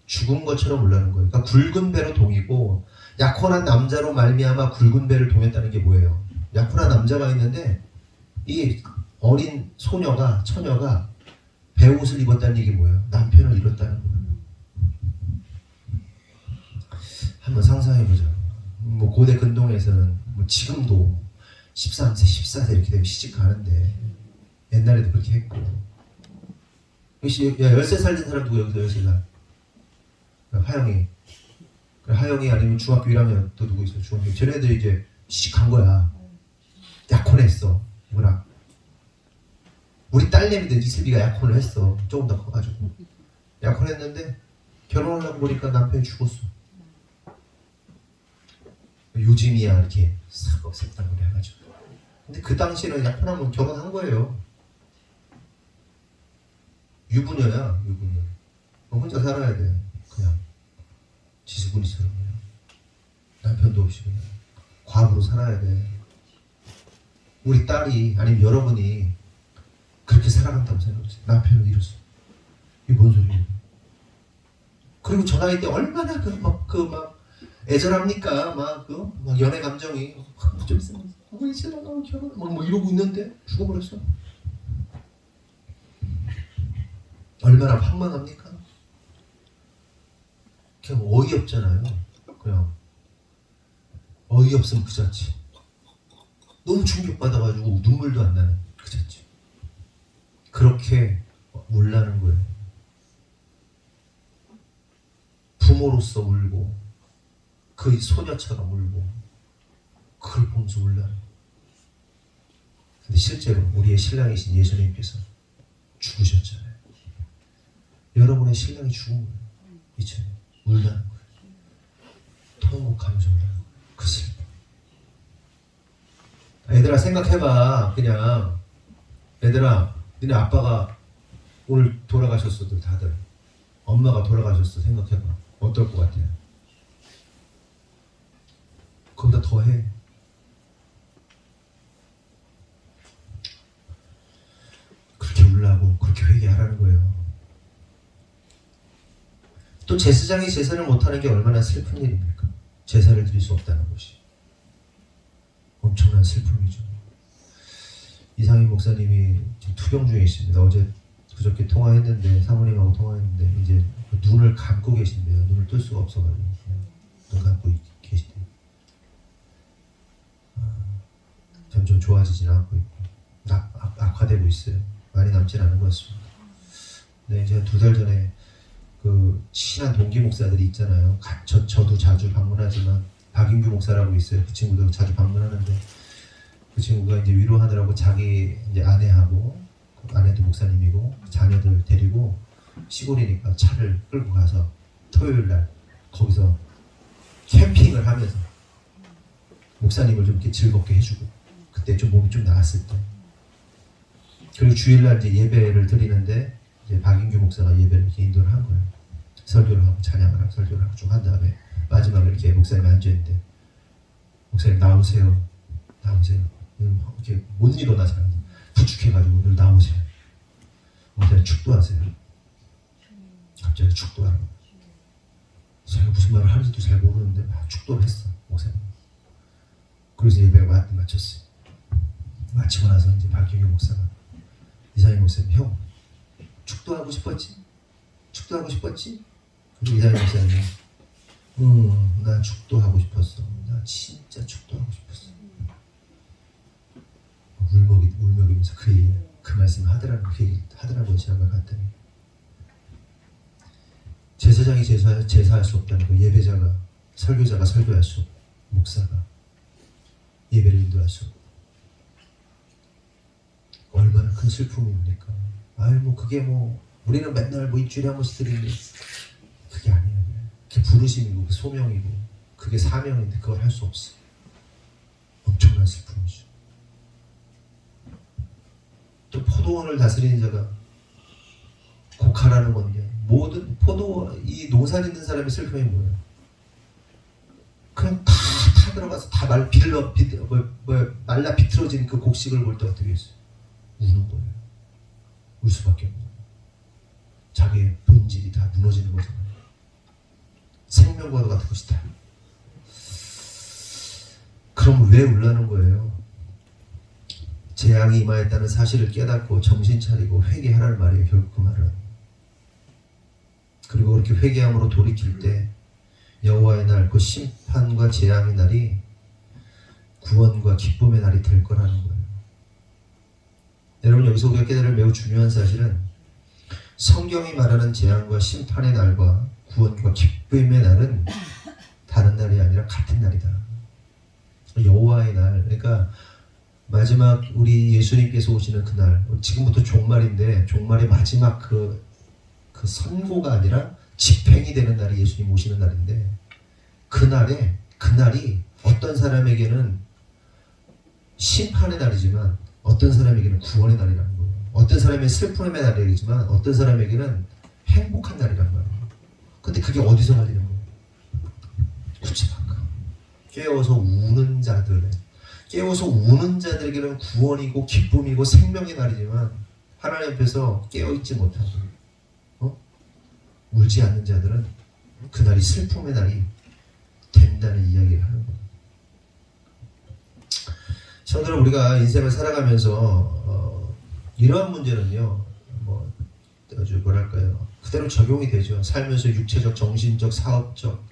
죽은 것처럼 울라는 거예요. 그러니까 굵은 배로 동이고 약혼한 남자로 말미암아 굵은 배를 동였다는 게 뭐예요? 약혼한 남자가 있는데 이 어린 처녀가 배옷을 입었다는 얘기 뭐예요? 남편을 잃었다는 거예요. 한번 상상해보자. 뭐 고대 근동에서는 뭐 지금도 13세, 14세 이렇게 되면 시집 가는데 옛날에도 그렇게 했고. 역시 13살 된 사람 누구 여기서 13살? 하영이. 하영이 아니면 중학교 1학년 또 누구 있어? 중학교. 쟤네들이 이제 시집 간 거야. 약혼했어. 뭐라? 우리 딸내미들 이슬비가 약혼을 했어. 조금 더 커가지고. 약혼했는데 결혼하려고 보니까 남편이 죽었어. 요즘이야 이렇게 싹싹당을 해가지고. 근데 그 당시에는 약혼하면 결혼한 거예요. 유부녀야, 유부녀. 혼자 살아야 돼. 그냥 지수군이처럼 그냥. 남편도 없이 그냥 과부로 살아야 돼. 우리 딸이 아니면 여러분이 그렇게 살아간다고 생각하세요. 남편을 잃었어. 이게 뭔 소리예요? 그리고 저 나이 때 얼마나 막 애절합니까? 막 연애 감정이 좀 있으면 우리 신랑하고 결혼 뭐 이러고 있는데 죽어버렸어. 얼마나 황망합니까? 그냥 어이없잖아요. 그냥 어이없으면 그 자체. 너무 충격받아가지고 눈물도 안 나는 그 자체. 그렇게 울라는 거예요. 부모로서 울고 그 소녀처럼 울고 그걸 보면서 울라는 거예요. 근데 실제로 우리의 신랑이신 예수님께서 죽으셨잖아요. 여러분의 신랑이 죽은 거예요. 이제 울라는 거예요. 통곡하면서 울라는 거예요. 그 슬픔. 얘들아 생각해봐. 그냥 얘들아 니네 아빠가 오늘 돌아가셨어도 다들 엄마가 돌아가셨어 생각해봐. 어떨 것 같아요? 그보다 더 해. 그렇게 울라고 그렇게 회개하라는 거예요. 또 제사장이 제사를 못하는 게 얼마나 슬픈 일입니까? 제사를 드릴 수 없다는 것이 엄청난 슬픔이죠. 이상희 목사님이 지금 투병 중에 있습니다. 어제 그저께 통화했는데 사모님하고 통화했는데 이제 눈을 감고 계신데요. 눈을 뜰 수가 없어가지고 눈 감고 계시대요. 점점 좋아지지는 않고 있고 악화되고 있어요. 많이 남진 않은 것 같습니다. 네, 이제 2달 전에 그 친한 동기 목사들이 있잖아요. 저도 자주 방문하지만 박인규 목사라고 있어요. 그 친구도 자주 방문하는데 그 친구가 이제 위로하느라고 자기 이제 아내하고 아내도 목사님이고 자녀들 데리고 시골이니까 차를 끌고 가서 토요일 날 거기서 캠핑을 하면서 목사님을 좀 이렇게 즐겁게 해주고 그때 좀 몸이 좀 나았을 때 그리고 주일날 이제 예배를 드리는데 이제 박인규 목사가 예배를 이렇게 인도를 한 거예요. 설교를 하고 찬양을 하고 설교를 하고 좀 한 다음에 마지막에 이렇게 목사님이 앉아있는데 목사님 나오세요. 이렇게 못 일어나 잘 부축해가지고 늘 나오세요. 목사님 축도하세요. 갑자기 축도하는 거예요. 제가 무슨 말을 하는지도 잘 모르는데 막 축도를 했어, 목사님. 그래서 예배가 마쳤어요. 마치고 나서 이제 박경규 목사가, 이상희 목사님, 형 축도하고 싶었지? 축도하고 싶었지? 그리고 이상희 목사님, 나 축도하고 싶었어. 나 진짜 축도하고 싶었어. 울먹이면서 그 말씀을 하더라고요. 지난번 갔더니 제사장이 제사할 수 없다는 거, 예배자가, 설교자가 설교할 수 없고, 목사가 예배를 인도할 수 없고, 얼마나 큰 슬픔입니까? 그게 우리는 맨날 일주일에 한 번씩 드리는데 그게 아니에요. 그게 부르심이고 그게 소명이고 그게 사명인데 그걸 할 수 없어. 엄청난 슬픔이죠. 또 포도원을 다스리는 자가 곡하라는 건데, 모든 이 농사 짓는 사람의 슬픔이 뭐예요? 그냥 다 들어가서 다 말라 비틀어진 그 곡식을 볼 때 어떻게 했어요? 우는 거예요. 울 수밖에 없는 거예요. 자기의 본질이 다 무너지는 거잖아요. 생명과도 같은 것이다. 그럼 왜 울라는 거예요? 재앙이 임하였다는 사실을 깨닫고 정신 차리고 회개하라는 말이에요. 결국 그 말은. 그리고 그렇게 회개함으로 돌이킬 때 여호와의 날, 그 심판과 재앙의 날이 구원과 기쁨의 날이 될 거라는 거예요. 여러분, 여기서 우리가 깨달을 매우 중요한 사실은 성경이 말하는 재앙과 심판의 날과 구원과 기쁨의 날은 다른 날이 아니라 같은 날이다. 여호와의 날, 그러니까 마지막 우리 예수님께서 오시는 그날, 지금부터 종말인데 종말의 마지막 그 선고가 아니라 집행이 되는 날이 예수님 오시는 날인데, 그날이 어떤 사람에게는 심판의 날이지만 어떤 사람에게는 구원의 날이라는 거예요. 어떤 사람의 슬픔의 날이지만 어떤 사람에게는 행복한 날이란 말이에요. 근데 그게 어디서 갈리는 거예요? 구체밖에. 깨워서 우는 자들에게는 구원이고 기쁨이고 생명의 날이지만 하나님 앞에서 깨어있지 못하고 울지 않는 자들은 그날이 슬픔의 날이 된다는 이야기를 하는 거예요. 성도는 우리가 인생을 살아가면서 이러한 문제는요, 그대로 적용이 되죠. 살면서 육체적, 정신적, 사업적,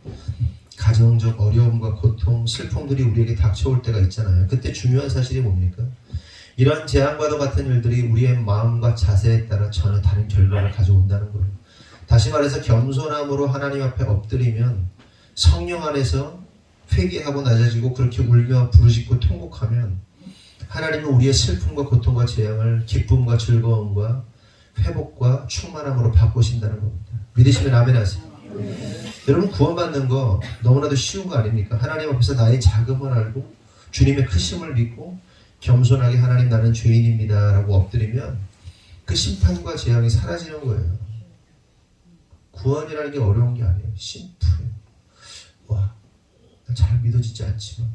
가정적 어려움과 고통, 슬픔들이 우리에게 닥쳐올 때가 있잖아요. 그때 중요한 사실이 뭡니까? 이러한 재앙과도 같은 일들이 우리의 마음과 자세에 따라 전혀 다른 결과를 가져온다는 거예요. 다시 말해서 겸손함으로 하나님 앞에 엎드리면, 성령 안에서 회개하고 낮아지고 그렇게 울며 부르짖고 통곡하면 하나님은 우리의 슬픔과 고통과 재앙을 기쁨과 즐거움과 회복과 충만함으로 바꾸신다는 겁니다. 믿으시면 아멘 하세요. 여러분, 구원받는 거 너무나도 쉬운 거 아닙니까? 하나님 앞에서 나의 자금을 알고 주님의 크심을 믿고 겸손하게 하나님, 나는 죄인입니다 라고 엎드리면 그 심판과 재앙이 사라지는 거예요. 구원이라는 게 어려운 게 아니에요. 심플해요. 잘 믿어지지 않지만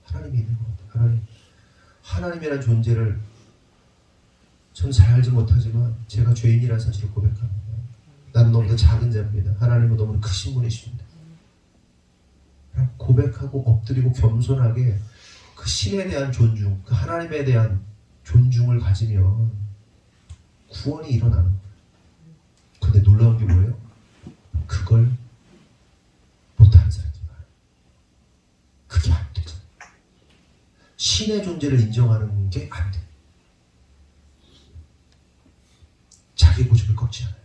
하나님이 있는 것 같아요. 하나님이라는 존재를 저는 잘 알지 못하지만 제가 죄인이라는 사실을 고백합니다. 나는 너무나 작은 자입니다. 하나님은 너무 크신 분이십니다. 고백하고 엎드리고 겸손하게 그 신에 대한 존중, 그 하나님에 대한 존중을 가지면 구원이 일어나는 거예요. 근데 놀라운 게 뭐예요? 그걸 못하는 사람들 많아요. 그게 안 되죠. 신의 존재를 인정하는 게 안 돼. 자기 고집을 꺾지 않아요.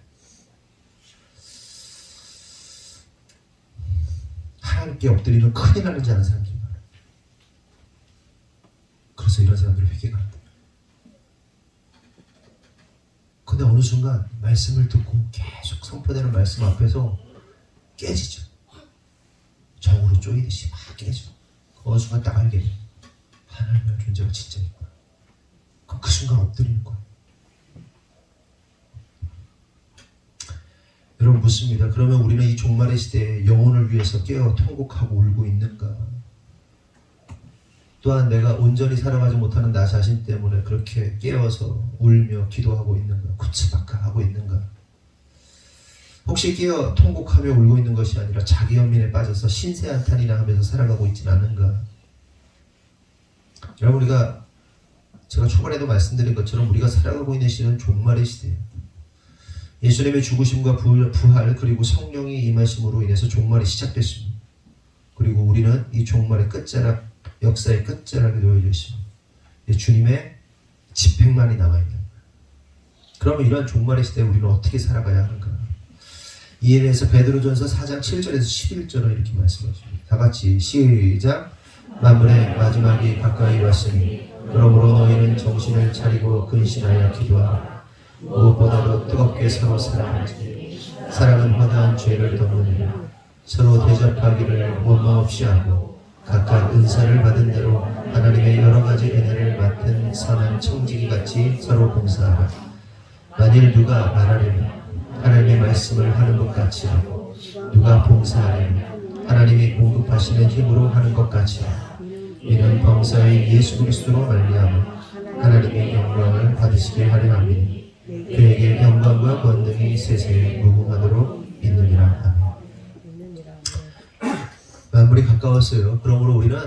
하나님께 엎드리면 큰일 나는 줄 아는 사람들이 많아요. 그래서 이런 사람들을 회개가 안 돼요. 근데 어느 순간 말씀을 듣고 계속 선포되는 말씀 앞에서 깨지죠. 정으로 쪼이듯이 막 깨져. 어느 순간 딱 알게 돼요. 하나님의 존재가 진짜 있구나. 그럼 그 순간 엎드리는 거예요. 여러분, 묻습니다. 그러면 우리는 이 종말의 시대에 영혼을 위해서 깨어 통곡하고 울고 있는가? 또한 내가 온전히 살아가지 못하는 나 자신 때문에 그렇게 깨어서 울며 기도하고 있는가? 구치박하하고 있는가? 혹시 깨어 통곡하며 울고 있는 것이 아니라 자기 연민에 빠져서 신세한탄이나 하면서 살아가고 있지는 않은가? 여러분, 우리가 제가 초반에도 말씀드린 것처럼 우리가 살아가고 있는 시대는 종말의 시대예요. 예수님의 죽으심과 부활 그리고 성령이 임하심으로 인해서 종말이 시작됐습니다. 그리고 우리는 이 종말의 끝자락, 역사의 끝자락에 놓여져 있습니다. 주님의 집행만이 남아있는 거예요. 그러면 이러한 종말의 시대에 우리는 어떻게 살아가야 하는가? 이에 대해서 베드로전서 4장 7절에서 11절은 이렇게 말씀하십니다. 다 같이 시작. 만물의 마지막이 가까이 왔으니 그러므로 너희는 정신을 차리고 근신하여 기도하라. 무엇보다도 뜨겁게 서로 사랑하지. 사랑은 허다한 죄를 덮느니라. 서로 대접하기를 원망 없이 하고 각각 은사를 받은 대로 하나님의 여러 가지 은혜를 맡은 선한 청지기같이 서로 봉사하라. 만일 누가 말하려면 하나님의 말씀을 하는 것 같이 하고 누가 봉사하려면 하나님이 공급하시는 힘으로 하는 것 같이 하고 이는 범사의 예수 그리스도로 말미암아 하나님의 영광을 받으시게 하려 함이니 그에게 영광과 권능이 세세에 무궁하도록 있느니라. 아멘. 만물이 가까웠어요. 그러므로 우리는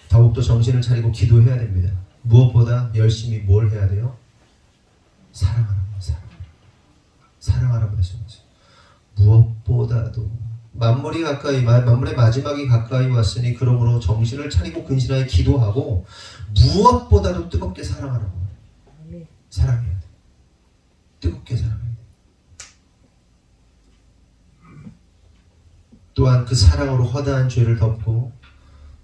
더욱더 정신을 차리고 기도해야 됩니다. 무엇보다 열심히 뭘 해야 돼요? 사랑하라고. 사랑하라고 말씀하세요. 무엇보다도 만물의 마지막이 가까이 왔으니 그러므로 정신을 차리고 근신하여 기도하고 무엇보다도 뜨겁게 사랑하라고. 사랑해야 돼. 뜨겁게 사랑해야 돼. 또한 그 사랑으로 허다한 죄를 덮고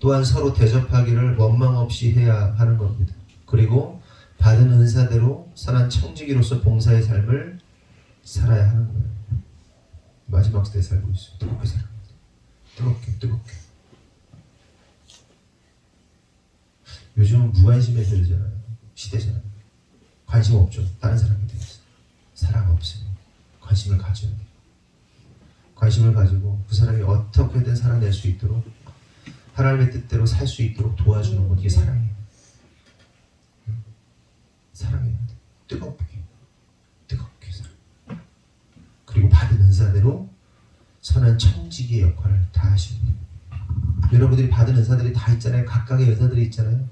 또한 서로 대접하기를 원망 없이 해야 하는 겁니다. 그리고 받은 은사대로 선한 청지기로서 봉사의 삶을 살아야 하는 거예요. 마지막 시대에 살고 있어요. 뜨겁게 살아야 돼. 뜨겁게. 요즘은 무관심에 들잖아요. 시대잖아요. 관심 없죠. 다른 사람에 대해서. 사랑 없으니 관심을 가져야 돼요. 관심을 가지고 그 사람이 어떻게든 살아낼 수 있도록 하나님의 뜻대로 살 수 있도록 도와주는 것, 이게 사랑이에요. 사랑해야 돼. 뜨겁게 사랑. 그리고 받은 은사대로 선한 청지기의 역할을 다 하시는 거예요. 여러분들이 받은 은사들이 다 있잖아요. 각각의 은사들이 있잖아요.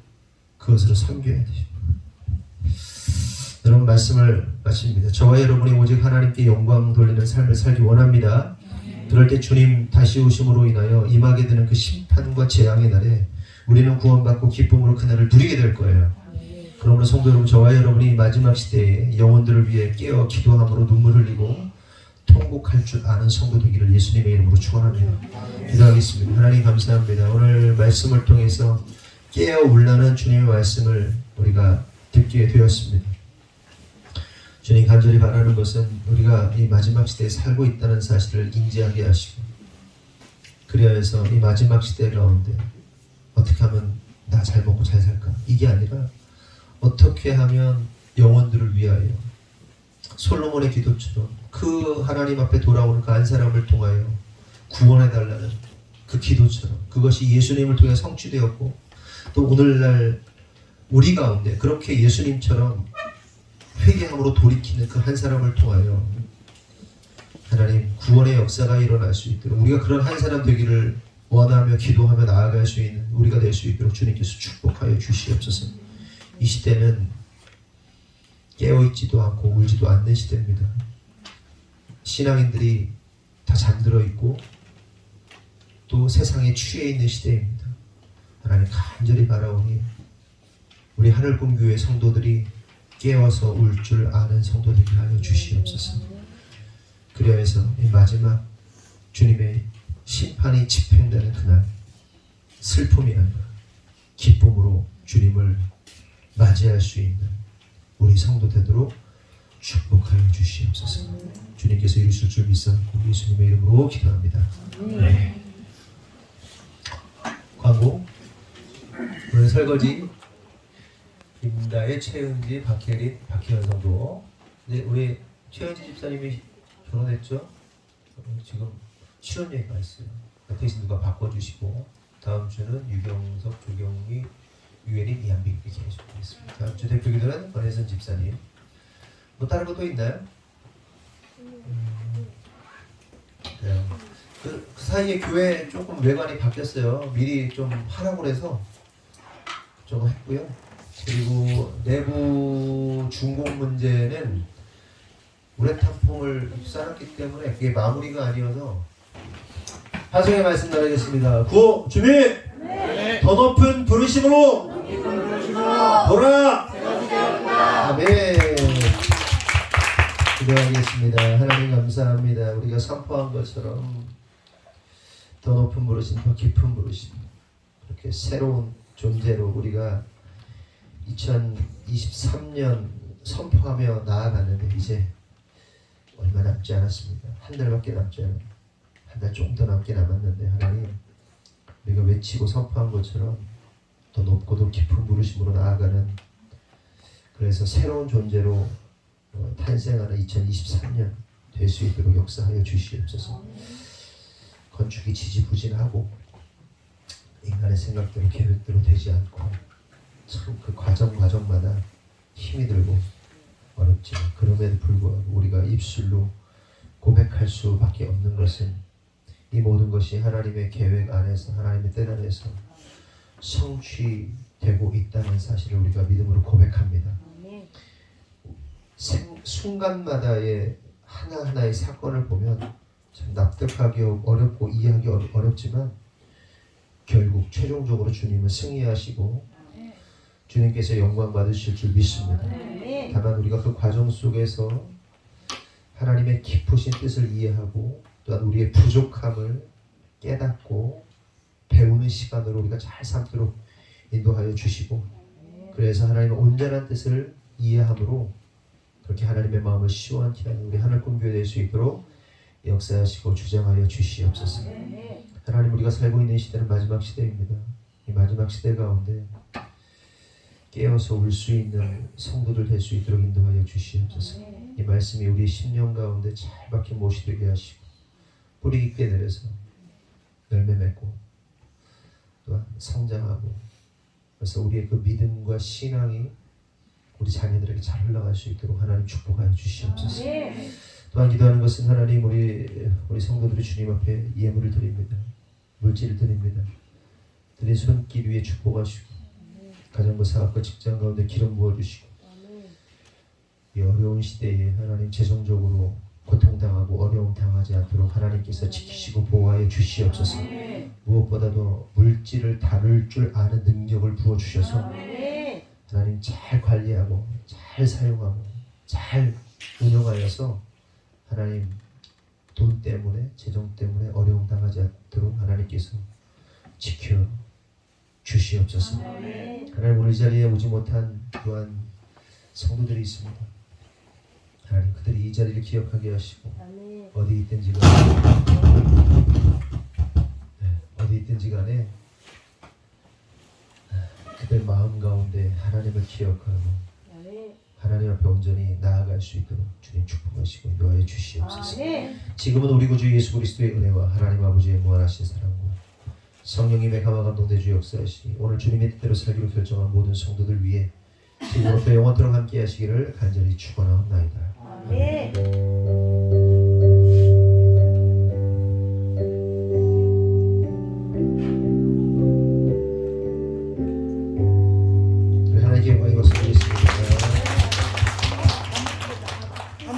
그것으로 섬겨야 되죠. 여러분, 말씀을 마칩니다. 저와 여러분이 오직 하나님께 영광 돌리는 삶을 살기 원합니다. 그럴 때 주님 다시 오심으로 인하여 임하게 되는 그 심판과 재앙의 날에 우리는 구원받고 기쁨으로 그날을 누리게 될 거예요. 그러므로 성도 여러분, 저와 여러분이 마지막 시대에 영혼들을 위해 깨어 기도함으로 눈물 흘리고 통곡할 줄 아는 성도 되기를 예수님의 이름으로 축원합니다. 기도하겠습니다. 하나님 감사합니다. 오늘 말씀을 통해서 깨어 울라는 주님의 말씀을 우리가 듣게 되었습니다. 주님, 간절히 바라는 것은 우리가 이 마지막 시대에 살고 있다는 사실을 인지하게 하시고 그리하여서 이 마지막 시대 가운데 어떻게 하면 나 잘 먹고 잘 살까? 이게 아니라 어떻게 하면 영혼들을 위하여 솔로몬의 기도처럼 그 하나님 앞에 돌아오는 그 한 사람을 통하여 구원해달라는 그 기도처럼 그것이 예수님을 통해 성취되었고 또 오늘날 우리 가운데 그렇게 예수님처럼 회개함으로 돌이키는 그 한 사람을 통하여 하나님 구원의 역사가 일어날 수 있도록 우리가 그런 한 사람 되기를 원하며 기도하며 나아갈 수 있는 우리가 될 수 있도록 주님께서 축복하여 주시옵소서. 이 시대는 깨어있지도 않고 울지도 않는 시대입니다. 신앙인들이 다 잠들어 있고 또 세상에 취해 있는 시대입니다. 하나님 간절히 바라오니 우리 하늘꿈교회 성도들이 깨어서 울 줄 아는 성도 되게 하여 주시옵소서. 그리하여서 이 마지막 주님의 심판이 집행되는 그날 슬픔이 아니라 기쁨으로 주님을 맞이할 수 있는 우리 성도 되도록 축복하여 주시옵소서. 주님께서 이루실 줄 믿사옵고 예수님의 이름으로 기도합니다. 네. 광고. 오늘 설거지 김다혜, 최은지, 박혜린, 박혜연 성도. 이제 우리 최은지 집사님이 결혼했죠? 지금 실혼여행 가 있어요. 대신 누가 바꿔주시고 다음 주는 유경석, 조경희, 유혜린, 이한빈 이렇게 해주겠습니다. 다음 주 대표 기도는 권혜선 집사님. 뭐 다른 것도 있나요? 네. 그 사이에 교회 조금 외관이 바뀌었어요. 미리 좀 하라고 해서 좀 했고요. 그리고 내부 준공 문제는 우레탄폼을 쌓았기 때문에 그게 마무리가 아니어서 하성의 말씀 나누겠습니다. 구호 준비! 네. 더 높은 부르심으로 돌아! 아멘. 기도하겠습니다. 하나님 감사합니다. 우리가 선포한 것처럼 더 높은 부르심, 더 깊은 부르심, 그렇게 새로운 존재로 우리가 2023년 선포하며 나아갔는데 이제 얼마 남지 않았습니다. 한 달밖에 남지 않았습니다. 한 달 조금 더 남게 남았는데 하나님, 우리가 외치고 선포한 것처럼 더 높고도 깊은 부르심으로 나아가는, 그래서 새로운 존재로 탄생하는 2023년 될 수 있도록 역사하여 주시옵소서. 건축이 지지부진하고 인간의 생각대로 계획대로 되지 않고 참 그 과정마다 힘이 들고 어렵지만 그럼에도 불구하고 우리가 입술로 고백할 수밖에 없는 것은 이 모든 것이 하나님의 계획 안에서, 하나님의 뜻 안에서 성취되고 있다는 사실을 우리가 믿음으로 고백합니다. 순간마다의 하나하나의 사건을 보면 참 납득하기 어렵고 이해하기 어렵지만 결국 최종적으로 주님은 승리하시고 주님께서 영광 받으실 줄 믿습니다. 다만 우리가 그 과정 속에서 하나님의 깊으신 뜻을 이해하고 또한 우리의 부족함을 깨닫고 배우는 시간으로 우리가 잘 삼도록 인도하여 주시고, 그래서 하나님의 온전한 뜻을 이해함으로 그렇게 하나님의 마음을 시원케 하는 우리 하늘꿈교회 될 수 있도록 역사하시고 주장하여 주시옵소서. 하나님, 우리가 살고 있는 시대는 마지막 시대입니다. 이 마지막 시대 가운데 깨어서 울 수 있는 성도들 될 수 있도록 인도하여 주시옵소서. 이 말씀이 우리 심령 가운데 잘 박힌 못이 되게 하시고 뿌리 깊게 내려서 열매 맺고 또한 성장하고, 그래서 우리의 그 믿음과 신앙이 우리 자녀들에게 잘 흘러갈 수 있도록 하나님 축복하여 주시옵소서. 또한 기도하는 것은 하나님, 우리 성도들이 주님 앞에 예물을 드립니다. 물질을 드립니다. 드린 손길 위에 축복하시고 가정과 사업과 직장 가운데 기름 부어주시고, 이 어려운 시대에 하나님 재정적으로 고통당하고 어려움 당하지 않도록 하나님께서 지키시고 보호하여 주시옵소서. 무엇보다도 물질을 다룰 줄 아는 능력을 부어주셔서 하나님 잘 관리하고 잘 사용하고 잘 운영하여서 하나님 돈 때문에, 재정 때문에 어려움 당하지 않도록 하나님께서 지켜 주시옵소서. 하나님, 우리 자리에 오지 못한 또한 성도들이 있습니다. 하나님, 그들이 이 자리를 기억하게 하시고 어디 있든지 간에 그들 마음 가운데 하나님을 기억하고 하나님 앞에 온전히 나아갈 수 있도록 주님 축복하시고 인도하여 주시옵소서. 지금은 우리 구주 예수 그리스도의 은혜와 하나님 아버지의 무한하신 사랑과 성령님의 감화 감동대 주 역사하시니 오늘 주님의 뜻대로 살기로 결정한 모든 성도들 위해 지금부터 영원토록 함께 하시기를 간절히 축원하옵나이다. 아멘.